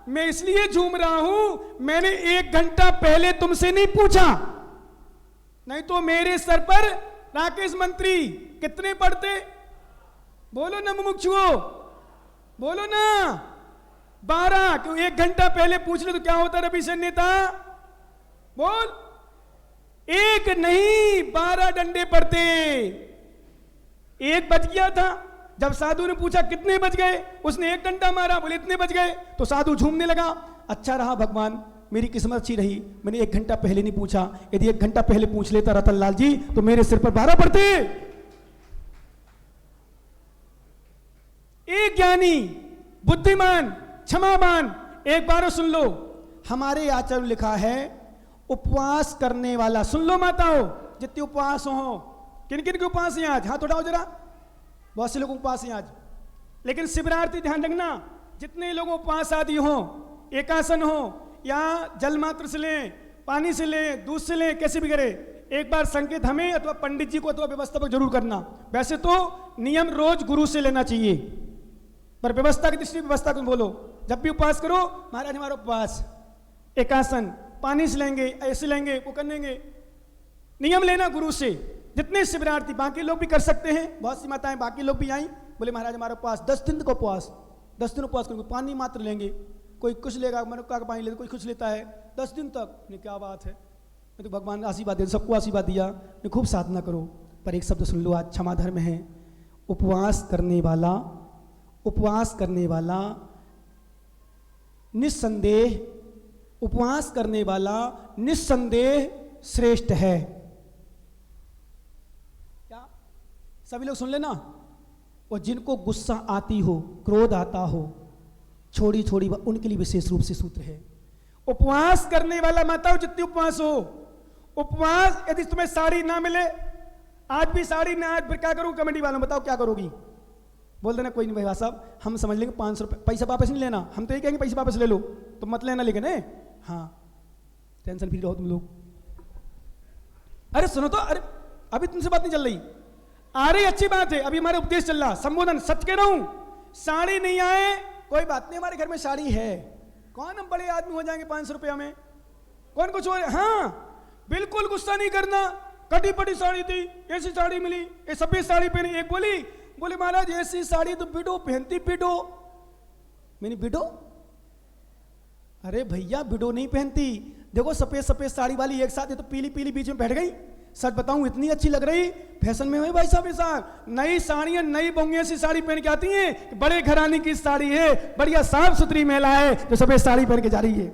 मैं इसलिए झूम रहा हूं, मैंने 1 घंटा पहले तुमसे नहीं पूछा, नहीं तो मेरे सर पर राकेश मंत्री कितने पड़ते? बोलो ना मुमुक्षुओ, बोलो ना। 12, क्यों 1 घंटा पहले पूछ ले तो क्या होता रविशंकर नेता? बोल। 1 नहीं 12 डंडे पड़ते। 1 बज गया था, जब साधु ने पूछा कितने बज गए, उसने 1 डंडा मारा, बोले इतने बज गए, तो साधु झूमने लगा, अच्छा रहा भगवान, मेरी किस्मत अच्छी रही, मैंने 1 घंटा पहले नहीं पूछा, यदि 1 घंटा पहले पूछ लेता रतन लाल जी तो मेरे सिर पर 12 पड़ते। एक ज्ञानी, बुद्धिमान, क्षमावान, एक बार सुन लो, हमारे आचार्य में लिखा है उपवास करने वाला, सुन लो माताओं जितने उपवास हो, किन किन के उपवास हैं आज? हाथ उठाओ जरा, बहुत से लोग उपवास हैं आज, लेकिन शिवरात्रि ध्यान रखना, जितने लोग उपवास आदि हो, एकासन हो, या जल मात्र से लें, पानी से लें, दूध से लें, कैसे भी करे, एक बार संकेत हमें अथवा पंडित जी को अथवा व्यवस्थापक जरूर करना। वैसे तो नियम रोज गुरु से लेना चाहिए, पर व्यवस्था की दृष्टि व्यवस्था को बोलो, जब भी उपवास करो, महाराज हमारा उपवास, एकासन, पानी से लेंगे, ऐसे लेंगे, वो करेंगे, नियम लेना गुरु से। जितने शिवरार्थी, बाकी लोग भी कर सकते हैं, बहुत सी माताएं बाकी लोग भी आई, बोले महाराज हमारा उपवास 10 दिन का उपवास, 10 दिन उपवास करेंगे, पानी मात्र लेंगे, कोई कुछ लेगा, मनुक्का का पानी लेता, कोई कुछ लेता है 10 दिन तक। ने क्या बात है, मैं तो भगवान आशीर्वाद दे, सबको आशीर्वाद दिया, ने खूब साधना करो। पर एक शब्द सुन लो, आज क्षमा धर्म है, उपवास करने वाला निस्संदेह श्रेष्ठ है। क्या सभी लोग सुन लेना। और जिनको गुस्सा आती हो, क्रोध आता हो, छोड़ी उनके लिए विशेष रूप से सूत्र है। उपवास करने वाला, माताओं जितनी उपवास हो, उपवास यदि तुम्हें साड़ी ना मिले, आज भी साड़ी ना, आज फिर क्या करूं? कमेटी वालों बताओ क्या करोगी? बोल देना कोई नहीं भाई साहब, हम समझ लेंगे 500 रुपये, पैसा वापस नहीं लेना। हम तो ये कहेंगे पैसे वापस ले लो, तो मत लेना, लेकिन है हाँ टेंशन फ्री रहो तुम लोग। अरे सुनो तो, अरे अभी तुमसे बात नहीं चल रही, आ रही अच्छी बात है, अभी हमारा उपदेश चल रहा, संबोधन सच कह रहा हूं। साड़ी नहीं आए कोई बात नहीं, हमारे घर में साड़ी है, कौन हम बड़े आदमी हो जाएंगे 500 रुपया में, कौन कुछ हो। हाँ बिल्कुल गुस्सा नहीं करना। कटी पटी साड़ी थी, ऐसी साड़ी मिली, ये सफेद साड़ी पहनी, एक बोली महाराज ऐसी साड़ी तो बिडो पहनती, बिडो। मैंने बिडो, अरे भैया बिडो नहीं पहनती, देखो सफेद साड़ी वाली एक साथ, ये तो पीली बीच में बैठ गई। सच बताऊं इतनी अच्छी लग रही, फैशन में हुई भाई साहब। ऐसा नई साड़ियां, नई बोंगे ऐसी साड़ी पहन के आती हैं, बड़े घराने की साड़ी है, बढ़िया साफ सुथरी महिला है जो सफेद साड़ी पहन के जा रही है।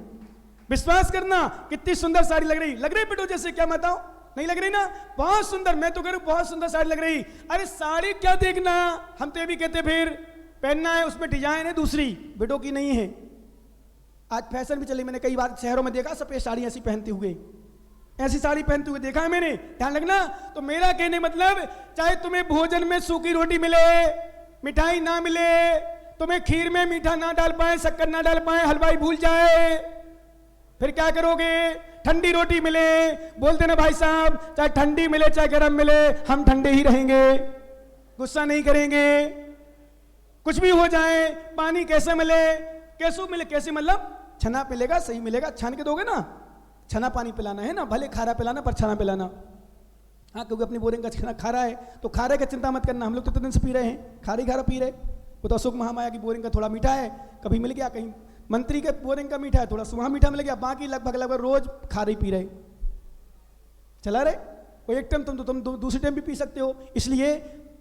विश्वास करना कितनी सुंदर साड़ी लग रही बिडो जैसे, क्या बताओ नहीं लग रही ना? बहुत सुंदर, मैं तो कह रहा हूं बहुत सुंदर साड़ी लग रही। अरे साड़ी क्या देखना, हम तो ये भी कहते फिर पहनना है, उसमें डिजाइन है दूसरी, बिडो की नहीं है। आज फैशन भी चली, मैंने कई बार शहरों में देखा सफेद साड़ी ऐसी पहनते हुए, ऐसी साड़ी पहनते हुए देखा है मैंने, ध्यान रखना। तो मेरा कहने मतलब, चाहे तुम्हें भोजन में सूखी रोटी मिले, मिठाई ना मिले, तुम्हें खीर में मीठा ना डाल पाए, शक्कर ना डाल पाए, हलवाई भूल जाए, फिर क्या करोगे? ठंडी रोटी मिले, बोलते ना भाई साहब चाहे ठंडी मिले चाहे गर्म मिले, हम ठंडे ही रहेंगे, गुस्सा नहीं करेंगे। कुछ भी हो जाए, पानी कैसे मिले, कैसे मतलब छना पिलेगा, सही मिलेगा, छान के दोगे ना, छना पानी पिलाना है ना, भले खारा पिलाना पर छना पिलाना। हाँ क्योंकि अपनी बोरिंग का छना खारा है, तो खारे का चिंता मत करना, हम लोग तो इतने दिन से पी रहे हैं, खारा पी रहे। वो तो अशोक महामाया की बोरिंग का थोड़ा मीठा है, कभी मिल गया, कहीं मंत्री के बोरिंग का मीठा है, थोड़ा सुहा मीठा मिल गया, बाकी लगभग रोज खारी पी रहे, चला रहे। वो एक टाइम तुम दूसरी टाइम भी पी सकते हो, इसलिए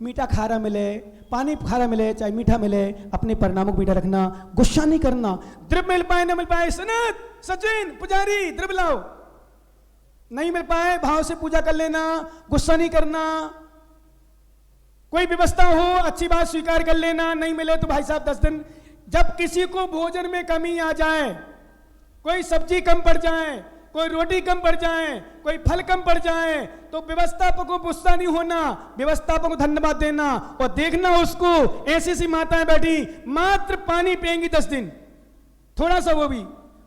मीठा खारा मिले, पानी खारा मिले चाहे मीठा मिले, अपने परिणामों को मीठा रखना, गुस्सा नहीं करना। द्रव्य मिल पाए न मिल पाए, सनत सचिन पुजारी द्रव्य लाओ, नहीं मिल पाए भाव से पूजा कर लेना, गुस्सा नहीं करना। कोई व्यवस्था हो अच्छी बात स्वीकार कर लेना, नहीं मिले तो भाई साहब 10 दिन। जब किसी को भोजन में कमी आ जाए, कोई सब्जी कम पड़ जाए, कोई रोटी कम पड़ जाए, कोई फल कम पड़ जाए, तो व्यवस्थापक को गुस्सा नहीं होना, व्यवस्थापक को धन्यवाद देना और देखना उसको। ऐसी सी माताएं बैठी मात्र पानी पिएंगी 10 दिन, थोड़ा सा, वो भी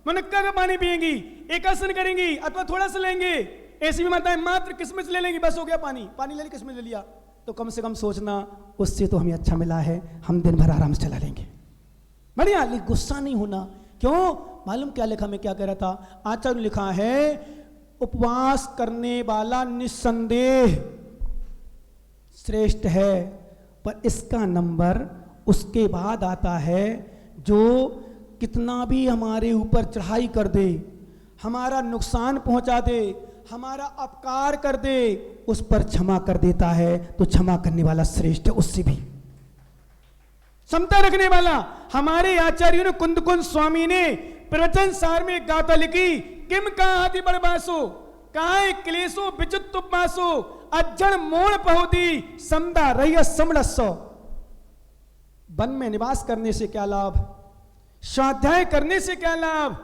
मुनक्का का पानी पिएंगी, एक आसन करेंगी अथवा थोड़ा सा लेंगे। ऐसी भी माताएं मात्र किस्मिस ले लेंगी, बस हो गया, पानी ले ली, किस्मिस ले लिया। तो कम से कम सोचना उससे तो हमें अच्छा मिला है, हम दिन भर आराम से चला लेंगे, बढ़िया। लेकिन गुस्सा नहीं होना। क्यों? मालूम क्या लिखा, मैं क्या कह रहा था, आचार्य ने लिखा है उपवास करने वाला निस्संदेह श्रेष्ठ है, पर इसका नंबर उसके बाद आता है जो कितना भी हमारे ऊपर चढ़ाई कर दे, हमारा नुकसान पहुंचा दे, हमारा अपकार कर दे, उस पर क्षमा कर देता है। तो क्षमा करने वाला श्रेष्ठ है उससे भी, समता रखने वाला। हमारे आचार्यों ने कुंद स्वामी ने प्रवचन सार में गाथा लिखी, किम का आदि बड़बासो काय क्लेशो विचित उपमासो अज्जन मोड़ पहुदी समदा रही समरसो। वन में निवास करने से क्या लाभ, स्वाध्याय करने से क्या लाभ,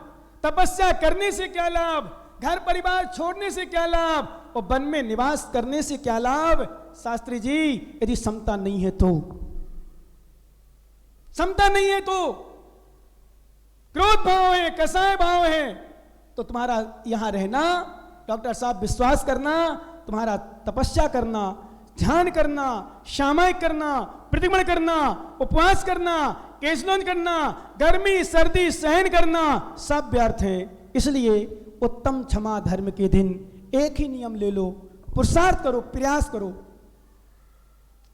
तपस्या करने से क्या लाभ, घर परिवार छोड़ने से क्या लाभ, और वन में निवास करने से क्या लाभ? शास्त्री जी यदि समता नहीं है तो, समता नहीं है तो, क्रोध भाव है, कसाय भाव है, तो तुम्हारा यहां रहना, डॉक्टर साहब विश्वास करना, तुम्हारा तपस्या करना, ध्यान करना, सामायिक करना, प्रतिक्रमण करना, उपवास करना, केशलोन करना, गर्मी सर्दी सहन करना, सब व्यर्थ है। इसलिए उत्तम क्षमा धर्म के दिन एक ही नियम ले लो, पुरुषार्थ करो, प्रयास करो।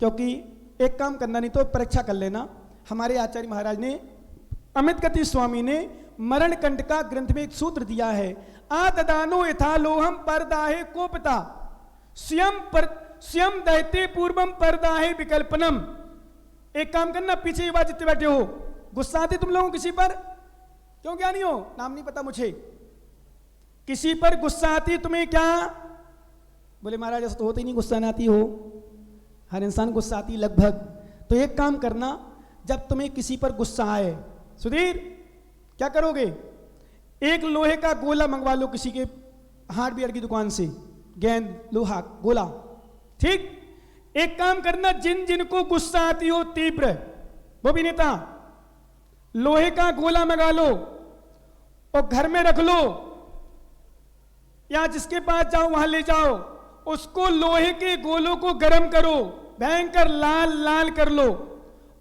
क्योंकि एक काम करना नहीं तो परीक्षा कर लेना। हमारे आचार्य महाराज ने, अमित गति स्वामी ने मरण कंठ का ग्रंथ में एक सूत्र दिया है, आददानो यथा लोहम परदाहे कोपता स्वयं दहते पूर्वम परदाहे विकल्पनम। एक काम करना, पीछे ये बात जितने बैठे हो, गुस्सा आती तुम लोगों को किसी पर? क्यों क्या नहीं हो? नाम नहीं पता मुझे। किसी पर गुस्सा आती तुम्हें क्या? बोले महाराज ऐसा तो होता ही नहीं, गुस्सा ना आती हो, हर इंसान गुस्सा आती लगभग। तो एक काम करना, जब तुम्हें किसी पर गुस्सा आए, सुधीर क्या करोगे? एक लोहे का गोला मंगवा लो किसी के हार्डवेयर की दुकान से, गेंद लोहा गोला, ठीक? एक काम करना, जिन जिनको गुस्सा आती हो तीव्र, वो भी नेता, लोहे का गोला मंगा लो और घर में रख लो, या जिसके पास जाओ वहां ले जाओ, उसको लोहे के गोलों को गर्म करो, भयंकर लाल लाल कर लो,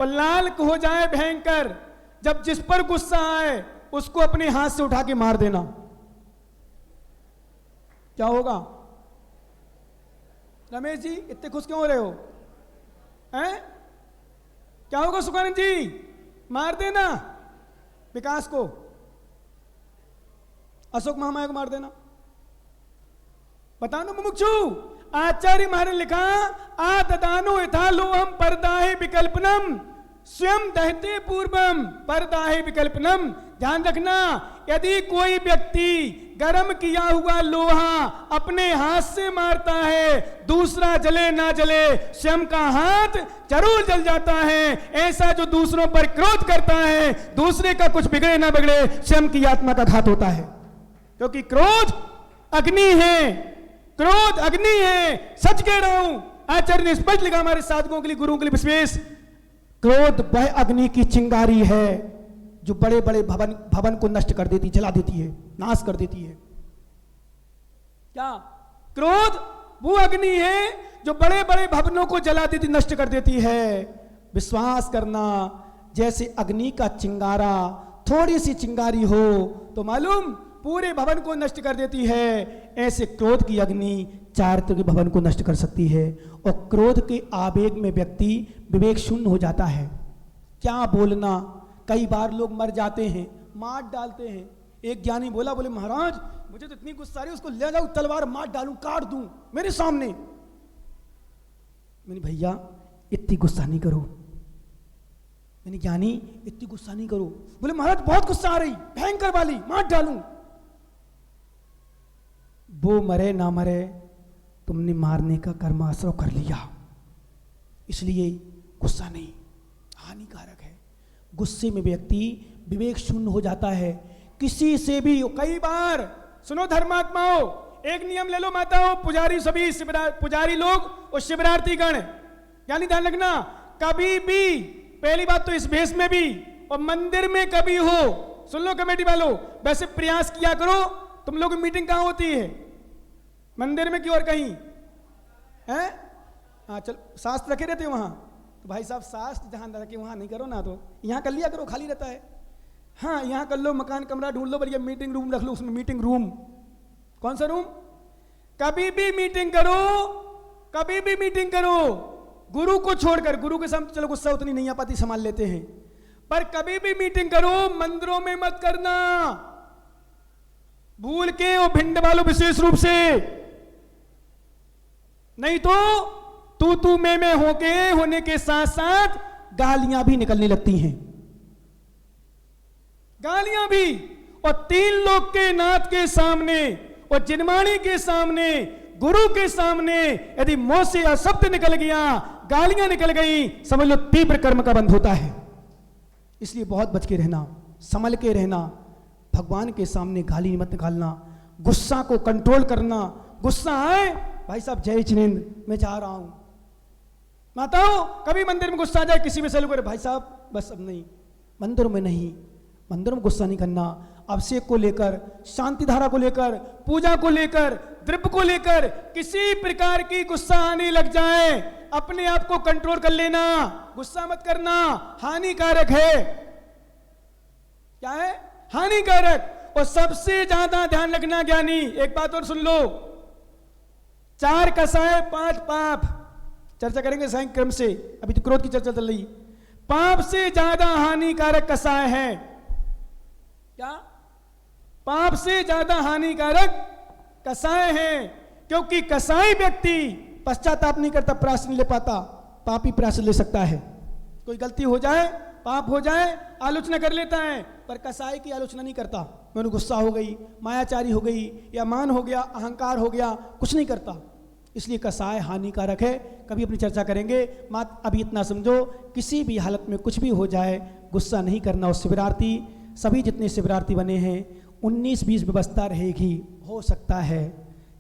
और लाल हो जाए भयंकर, जब जिस पर गुस्सा आए उसको अपने हाथ से उठा के मार देना। क्या होगा? रमेश जी इतने खुश क्यों हो रहे हो? हैं? क्या होगा सुखानंद जी? मार देना विकास को, अशोक महामाया को मार देना। बताओ ना मुमुक्षु, आचार्य महाराज ने लिखा, आ ददानो यथालोहम परदाहे विकल्पनम स्वयं दहते पूर्वम परदाहे विकल्पनम। ध्यान रखना, यदि कोई व्यक्ति गर्म किया हुआ लोहा अपने हाथ से मारता है, दूसरा जले ना जले, स्वयं का हाथ जरूर जल जाता है। ऐसा जो दूसरों पर क्रोध करता है, दूसरे का कुछ बिगड़े ना बिगड़े, स्वयं की आत्मा का घात होता है, क्योंकि क्रोध अग्नि है, क्रोध अग्नि है। सच कह रहा हूं, आचार्य ने स्पष्ट लिखा हमारे साधकों के लिए, गुरुओं के लिए विशेष, क्रोध वह अग्नि की चिंगारी है जो बड़े बड़े भवन को नष्ट कर देती, जला देती है, नाश कर देती है। क्या? क्रोध वो अग्नि है जो बड़े बड़े भवनों को जला देती, नष्ट कर देती है। विश्वास करना, जैसे अग्नि का चिंगारा, थोड़ी सी चिंगारी हो तो मालूम पूरे भवन को नष्ट कर देती है, ऐसे क्रोध की अग्नि चारित्र के भवन को नष्ट कर सकती है। और क्रोध के आवेग में व्यक्ति विवेक शून्य हो जाता है। क्या बोलना, कई बार लोग मर जाते हैं, मार डालते हैं। एक ज्ञानी बोला, बोले महाराज मुझे तो इतनी गुस्सा आ रही है, उसको ले जाऊं तलवार मार डालूं, काट दूं मेरे सामने। मैंने भैया इतनी गुस्सा नहीं करो, मैंने ज्ञानी इतनी गुस्सा नहीं करो। बोले महाराज बहुत गुस्सा आ रही, भयंकर वाली, मार डालूं। वो मरे ना मरे, तुमने मारने का कर्माश्रय कर लिया, इसलिए गुस्सा नहीं, हानिकारक है। गुस्से में व्यक्ति विवेक शून्य हो जाता है। किसी से भी, कई बार सुनो धर्मात्माओं, एक नियम ले लो माताओं, पुजारी सभी पुजारी लोग और शिवरार्थी गण, यानी ध्यान रखना, कभी भी, पहली बात तो इस भेष में भी और मंदिर में कभी हो, सुन लो कमेटी वालों, वैसे प्रयास किया करो। तुम लोग की मीटिंग कहां होती है? मंदिर में कि और कहीं है? हाँ चलो, शास्त्र रखे रहते हो वहां, तो भाई साहब शास्त्र जहां रखे वहां नहीं करो ना, तो यहां कर लिया करो, खाली रहता है। हाँ यहां कर लो, मकान कमरा ढूंढ लो, बढ़िया मीटिंग रूम रख लो, उसमें मीटिंग रूम, कौन सा रूम? कभी भी मीटिंग करो, कभी भी मीटिंग करो, गुरु को छोड़कर। गुरु के सामने चलो गुस्सा उतनी नहीं आ पाती, संभाल लेते हैं, पर कभी भी मीटिंग करो मंदिरों में मत करना, भूल के, वो भिंड वालों विशेष रूप से, नहीं तो तू मैं होने के साथ साथ गालियां भी निकलने लगती हैं, गालियां भी। और तीन लोग के नाथ के सामने और जिनवाणी के सामने, गुरु के सामने यदि मुंह से अशब्द निकल गया, गालियां निकल गई, समझ लो तीव्र कर्म का बंध होता है। इसलिए बहुत बच के रहना, संभल के रहना, भगवान के सामने गाली मत निकालना, गुस्सा को कंट्रोल करना। गुस्सा आए, भाई साहब जय जिनेंद्र मैं जा रहा हूं, माताओं कभी मंदिर में गुस्सा आ जाए, किसी में सैलू करे, भाई साहब बस अब नहीं, मंदिर में नहीं, मंदिर में गुस्सा नहीं करना। अभिषेक को लेकर, शांति धारा को लेकर, पूजा को लेकर, द्रव्य को लेकर किसी प्रकार की गुस्सा आने लग जाए, अपने आप को कंट्रोल कर लेना, गुस्सा मत करना, हानिकारक है। क्या है? हानिकारक। और सबसे ज्यादा ध्यान रखना ज्ञानी, एक बात और सुन लो, 4 कसाय 5 पाप, चर्चा करेंगे सायं क्रम से, अभी तो क्रोध की चर्चा चल रही। पाप से ज्यादा हानिकारक कसाय है। क्या? पाप से ज्यादा हानिकारक कसाय है, क्योंकि कसाई व्यक्ति पश्चाताप नहीं करता, प्रायश्चित नहीं ले पाता, पापी प्रायश्चित ले सकता है। कोई गलती हो जाए, पाप हो जाए, आलोचना कर लेता है, पर कसाई की आलोचना नहीं करता। मैंने गुस्सा हो गई, मायाचारी हो गई, या मान हो गया, अहंकार हो गया, कुछ नहीं करता। इसलिए कसाय हानिकारक है, कभी अपनी चर्चा करेंगे। मात अभी इतना समझो, किसी भी हालत में कुछ भी हो जाए गुस्सा नहीं करना। और शिवरात्रि, सभी जितने शिवरात्रि बने हैं 19-20 व्यवस्था रहेगी। हो सकता है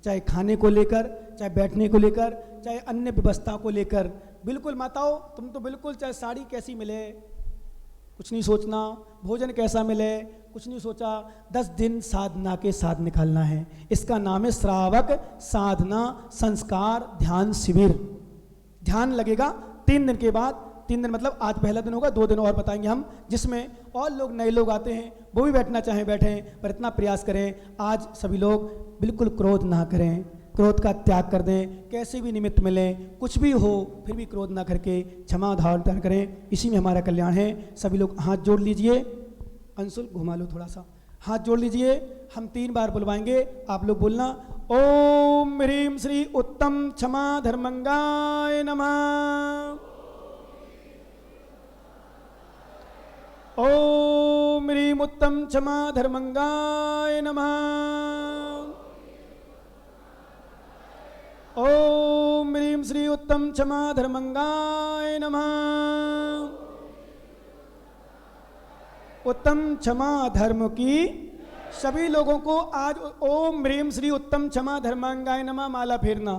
चाहे खाने को लेकर, चाहे बैठने को लेकर, चाहे अन्य व्यवस्था को लेकर। बिल्कुल माताओं, तुम तो बिल्कुल चाहे साड़ी कैसी मिले कुछ नहीं सोचना, भोजन कैसा मिले कुछ नहीं सोचा, 10 दिन साधना के साथ निकालना है। इसका नाम है श्रावक साधना संस्कार ध्यान शिविर। ध्यान लगेगा 3 दिन के बाद, 3 दिन मतलब आज पहला दिन होगा, 2 दिन और बताएंगे हम, जिसमें और लोग नए लोग आते हैं, वो भी बैठना चाहें बैठें, पर इतना प्रयास करें आज सभी लोग बिल्कुल क्रोध ना करें, क्रोध का त्याग कर दें। कैसे भी निमित्त मिले, कुछ भी हो, फिर भी क्रोध ना करके क्षमा धारण करें, इसी में हमारा कल्याण है। सभी लोग हाथ जोड़ लीजिए, अंशुल घुमा लो थोड़ा सा, हाथ जोड़ लीजिए। हम 3 बार बुलवाएंगे, आप लोग बोलना ओम ह्रीम श्री उत्तम क्षमा धर्मंगाय नमः, ओम ह्रीम उत्तम क्षमा धर्मंगाय नमः, ओम ह्रीम श्री उत्तम क्षमा धर्मंगाय नमः। उत्तम क्षमा धर्म की सभी लोगों को आज ओम ह्रीम श्री उत्तम क्षमा धर्मांगाय नमः माला फेरना।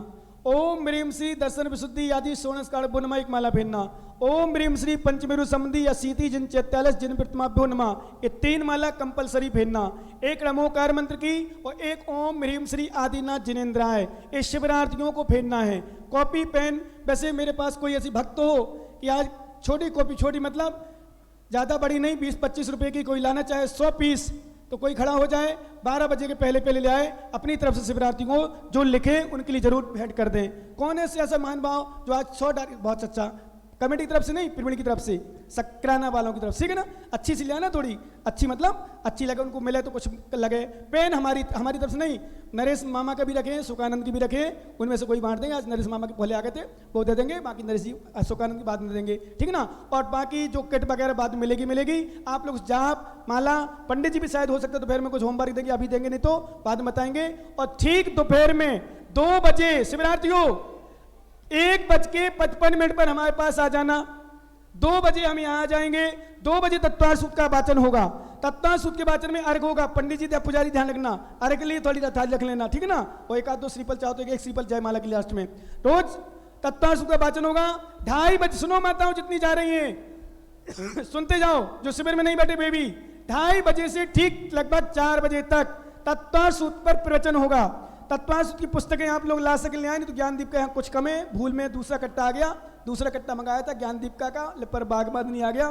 ओम ह्रीम श्री दर्शन विशुद्धि आदि सोनस्कार बुनमा एक माला फेरना। ओम ह्रीम श्री पंचमेरु संबंधी या सीति जिन 43 जिन प्रतिमाभ्यो नमः, ये 3 माला कंपलसरी फेरना। एक नमोकार मंत्र की और एक ओम ह्रीम श्री आदिनाथ जिनेन्द्राय, ये शिवरार्थियों को फेरना है। कॉपी पेन, वैसे मेरे पास कोई ऐसी भक्त हो कि आज छोटी कॉपी, छोटी मतलब ज़्यादा बड़ी नहीं, 20-25 रुपए की, कोई लाना चाहे 100 पीस, तो कोई खड़ा हो जाए 12 बजे के पहले ले आए, अपनी तरफ से शिवरात्रि को जो लिखे उनके लिए जरूर भेंट कर दें। कौन है ऐसा महानुभाव जो आज 100 बहुत अच्छा, कमेटी की तरफ से नहीं, पिरमिड की तरफ से, सक्राना वालों की तरफ से, ठीक है ना, अच्छी सी लिया ना, थोड़ी अच्छी मतलब अच्छी लगे, उनको मिले तो कुछ लगे। पेन हमारी तरफ से नहीं, नरेश मामा का भी रखें, सुखानंद की भी रखें, उनमें से कोई बांट देंगे। आज नरेश मामा के पहले आ गए थे, वो दे देंगे, बाकी नरेश जी सुखानंद की बाद में दे देंगे, ठीक है ना। और बाकी जो किट वगैरह बाद में मिलेगी। आप लोग जाप माला, पंडित जी भी शायद हो सकता है दोपहर में कुछ होमवर्क देंगे, अभी देंगे नहीं तो बाद में बताएंगे। और ठीक दोपहर में 2 बजे शिवरात्रियों 1:55 पर हमारे पास आ जाना। 2 बजे हम यहाँ आ जाएंगे। 2 बजे तत्वार सूत का वाचन होगा। तत्वार सूत के वाचन में अर्घ होगा। पंडित जी पुजारी ध्यान रखना, अर्घ के लिए थोड़ी थाली रख लेना, ठीक है ना। और 1-2 श्रीफल चाहो तो 1 श्रीफल जयमाला के लास्ट में। रोज तत्वार सूत का वाचन होगा। 2:30 बजे, सुनो माताओं जितनी जा रही हैं सुनते जाओ, जो शिविर में नहीं बैठे बेबी, 2:30 बजे से ठीक लगभग 4 बजे तक तत्वार सूत पर प्रवचन होगा। तत्वार सूत की पुस्तकें आप लोग ला सके ले आए, नहीं तो ज्ञानदीप का यहाँ कुछ कम है, भूल में दूसरा कट्टा आ गया, दूसरा कट्टा मंगाया था ज्ञानदीप का पर बागबाद नहीं आ गया,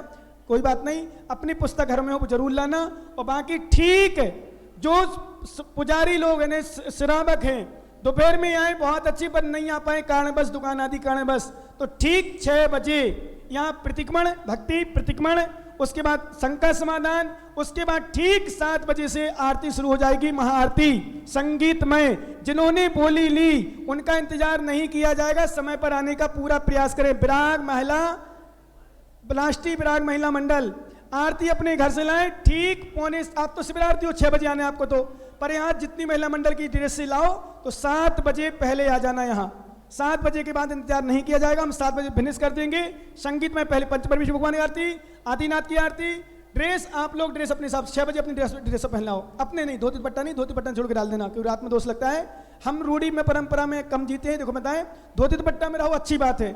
कोई बात नहीं, अपनी पुस्तक घर में हो जरूर लाना। और बाकी ठीक है, जो पुजारी लोग हैं, श्रावक हैं, दोपहर में आए बहुत अच्छी, पर नहीं आ पाए कारणवश, दुकान आदि कारणवश, तो ठीक 6 बजे यहाँ प्रतिक्रमण, भक्ति प्रतिक्रमण, उसके बाद शंका समाधान, उसके बाद ठीक 7 बजे से आरती शुरू हो जाएगी, महाआरती संगीतमय। जिन्होंने बोली ली उनका इंतजार नहीं किया जाएगा, समय पर आने का पूरा प्रयास करें। विराग महिला, राष्ट्रीय विराग महिला मंडल आरती अपने घर से लाएं ठीक पौने, आप तो शिवरात्रि हो 6 बजे आने आपको तो, पर यहाँ जितनी महिला मंडल की ड्रेस से लाओ तो 7 बजे पहले आ जाना। यहाँ 7 बजे के बाद इंतजार नहीं किया जाएगा, हम 7 बजे फिनिश कर देंगे। संगीत में पहले पंचपरमेश्वर भगवान की आरती, आदिनाथ की आरती। ड्रेस आप लोग ड्रेस अपने हिसाब से 6 बजे अपनी ड्रेस पहनना हो, अपने नहीं, धोती दुपट्टा नहीं, धोती दुपट्टा छोड़ के डाल देना, क्योंकि रात में दोष लगता है। हम रूढ़ी में परंपरा में कम जीते हैं। देखो बताएं, धोती दुपट्टा में रहो अच्छी बात है,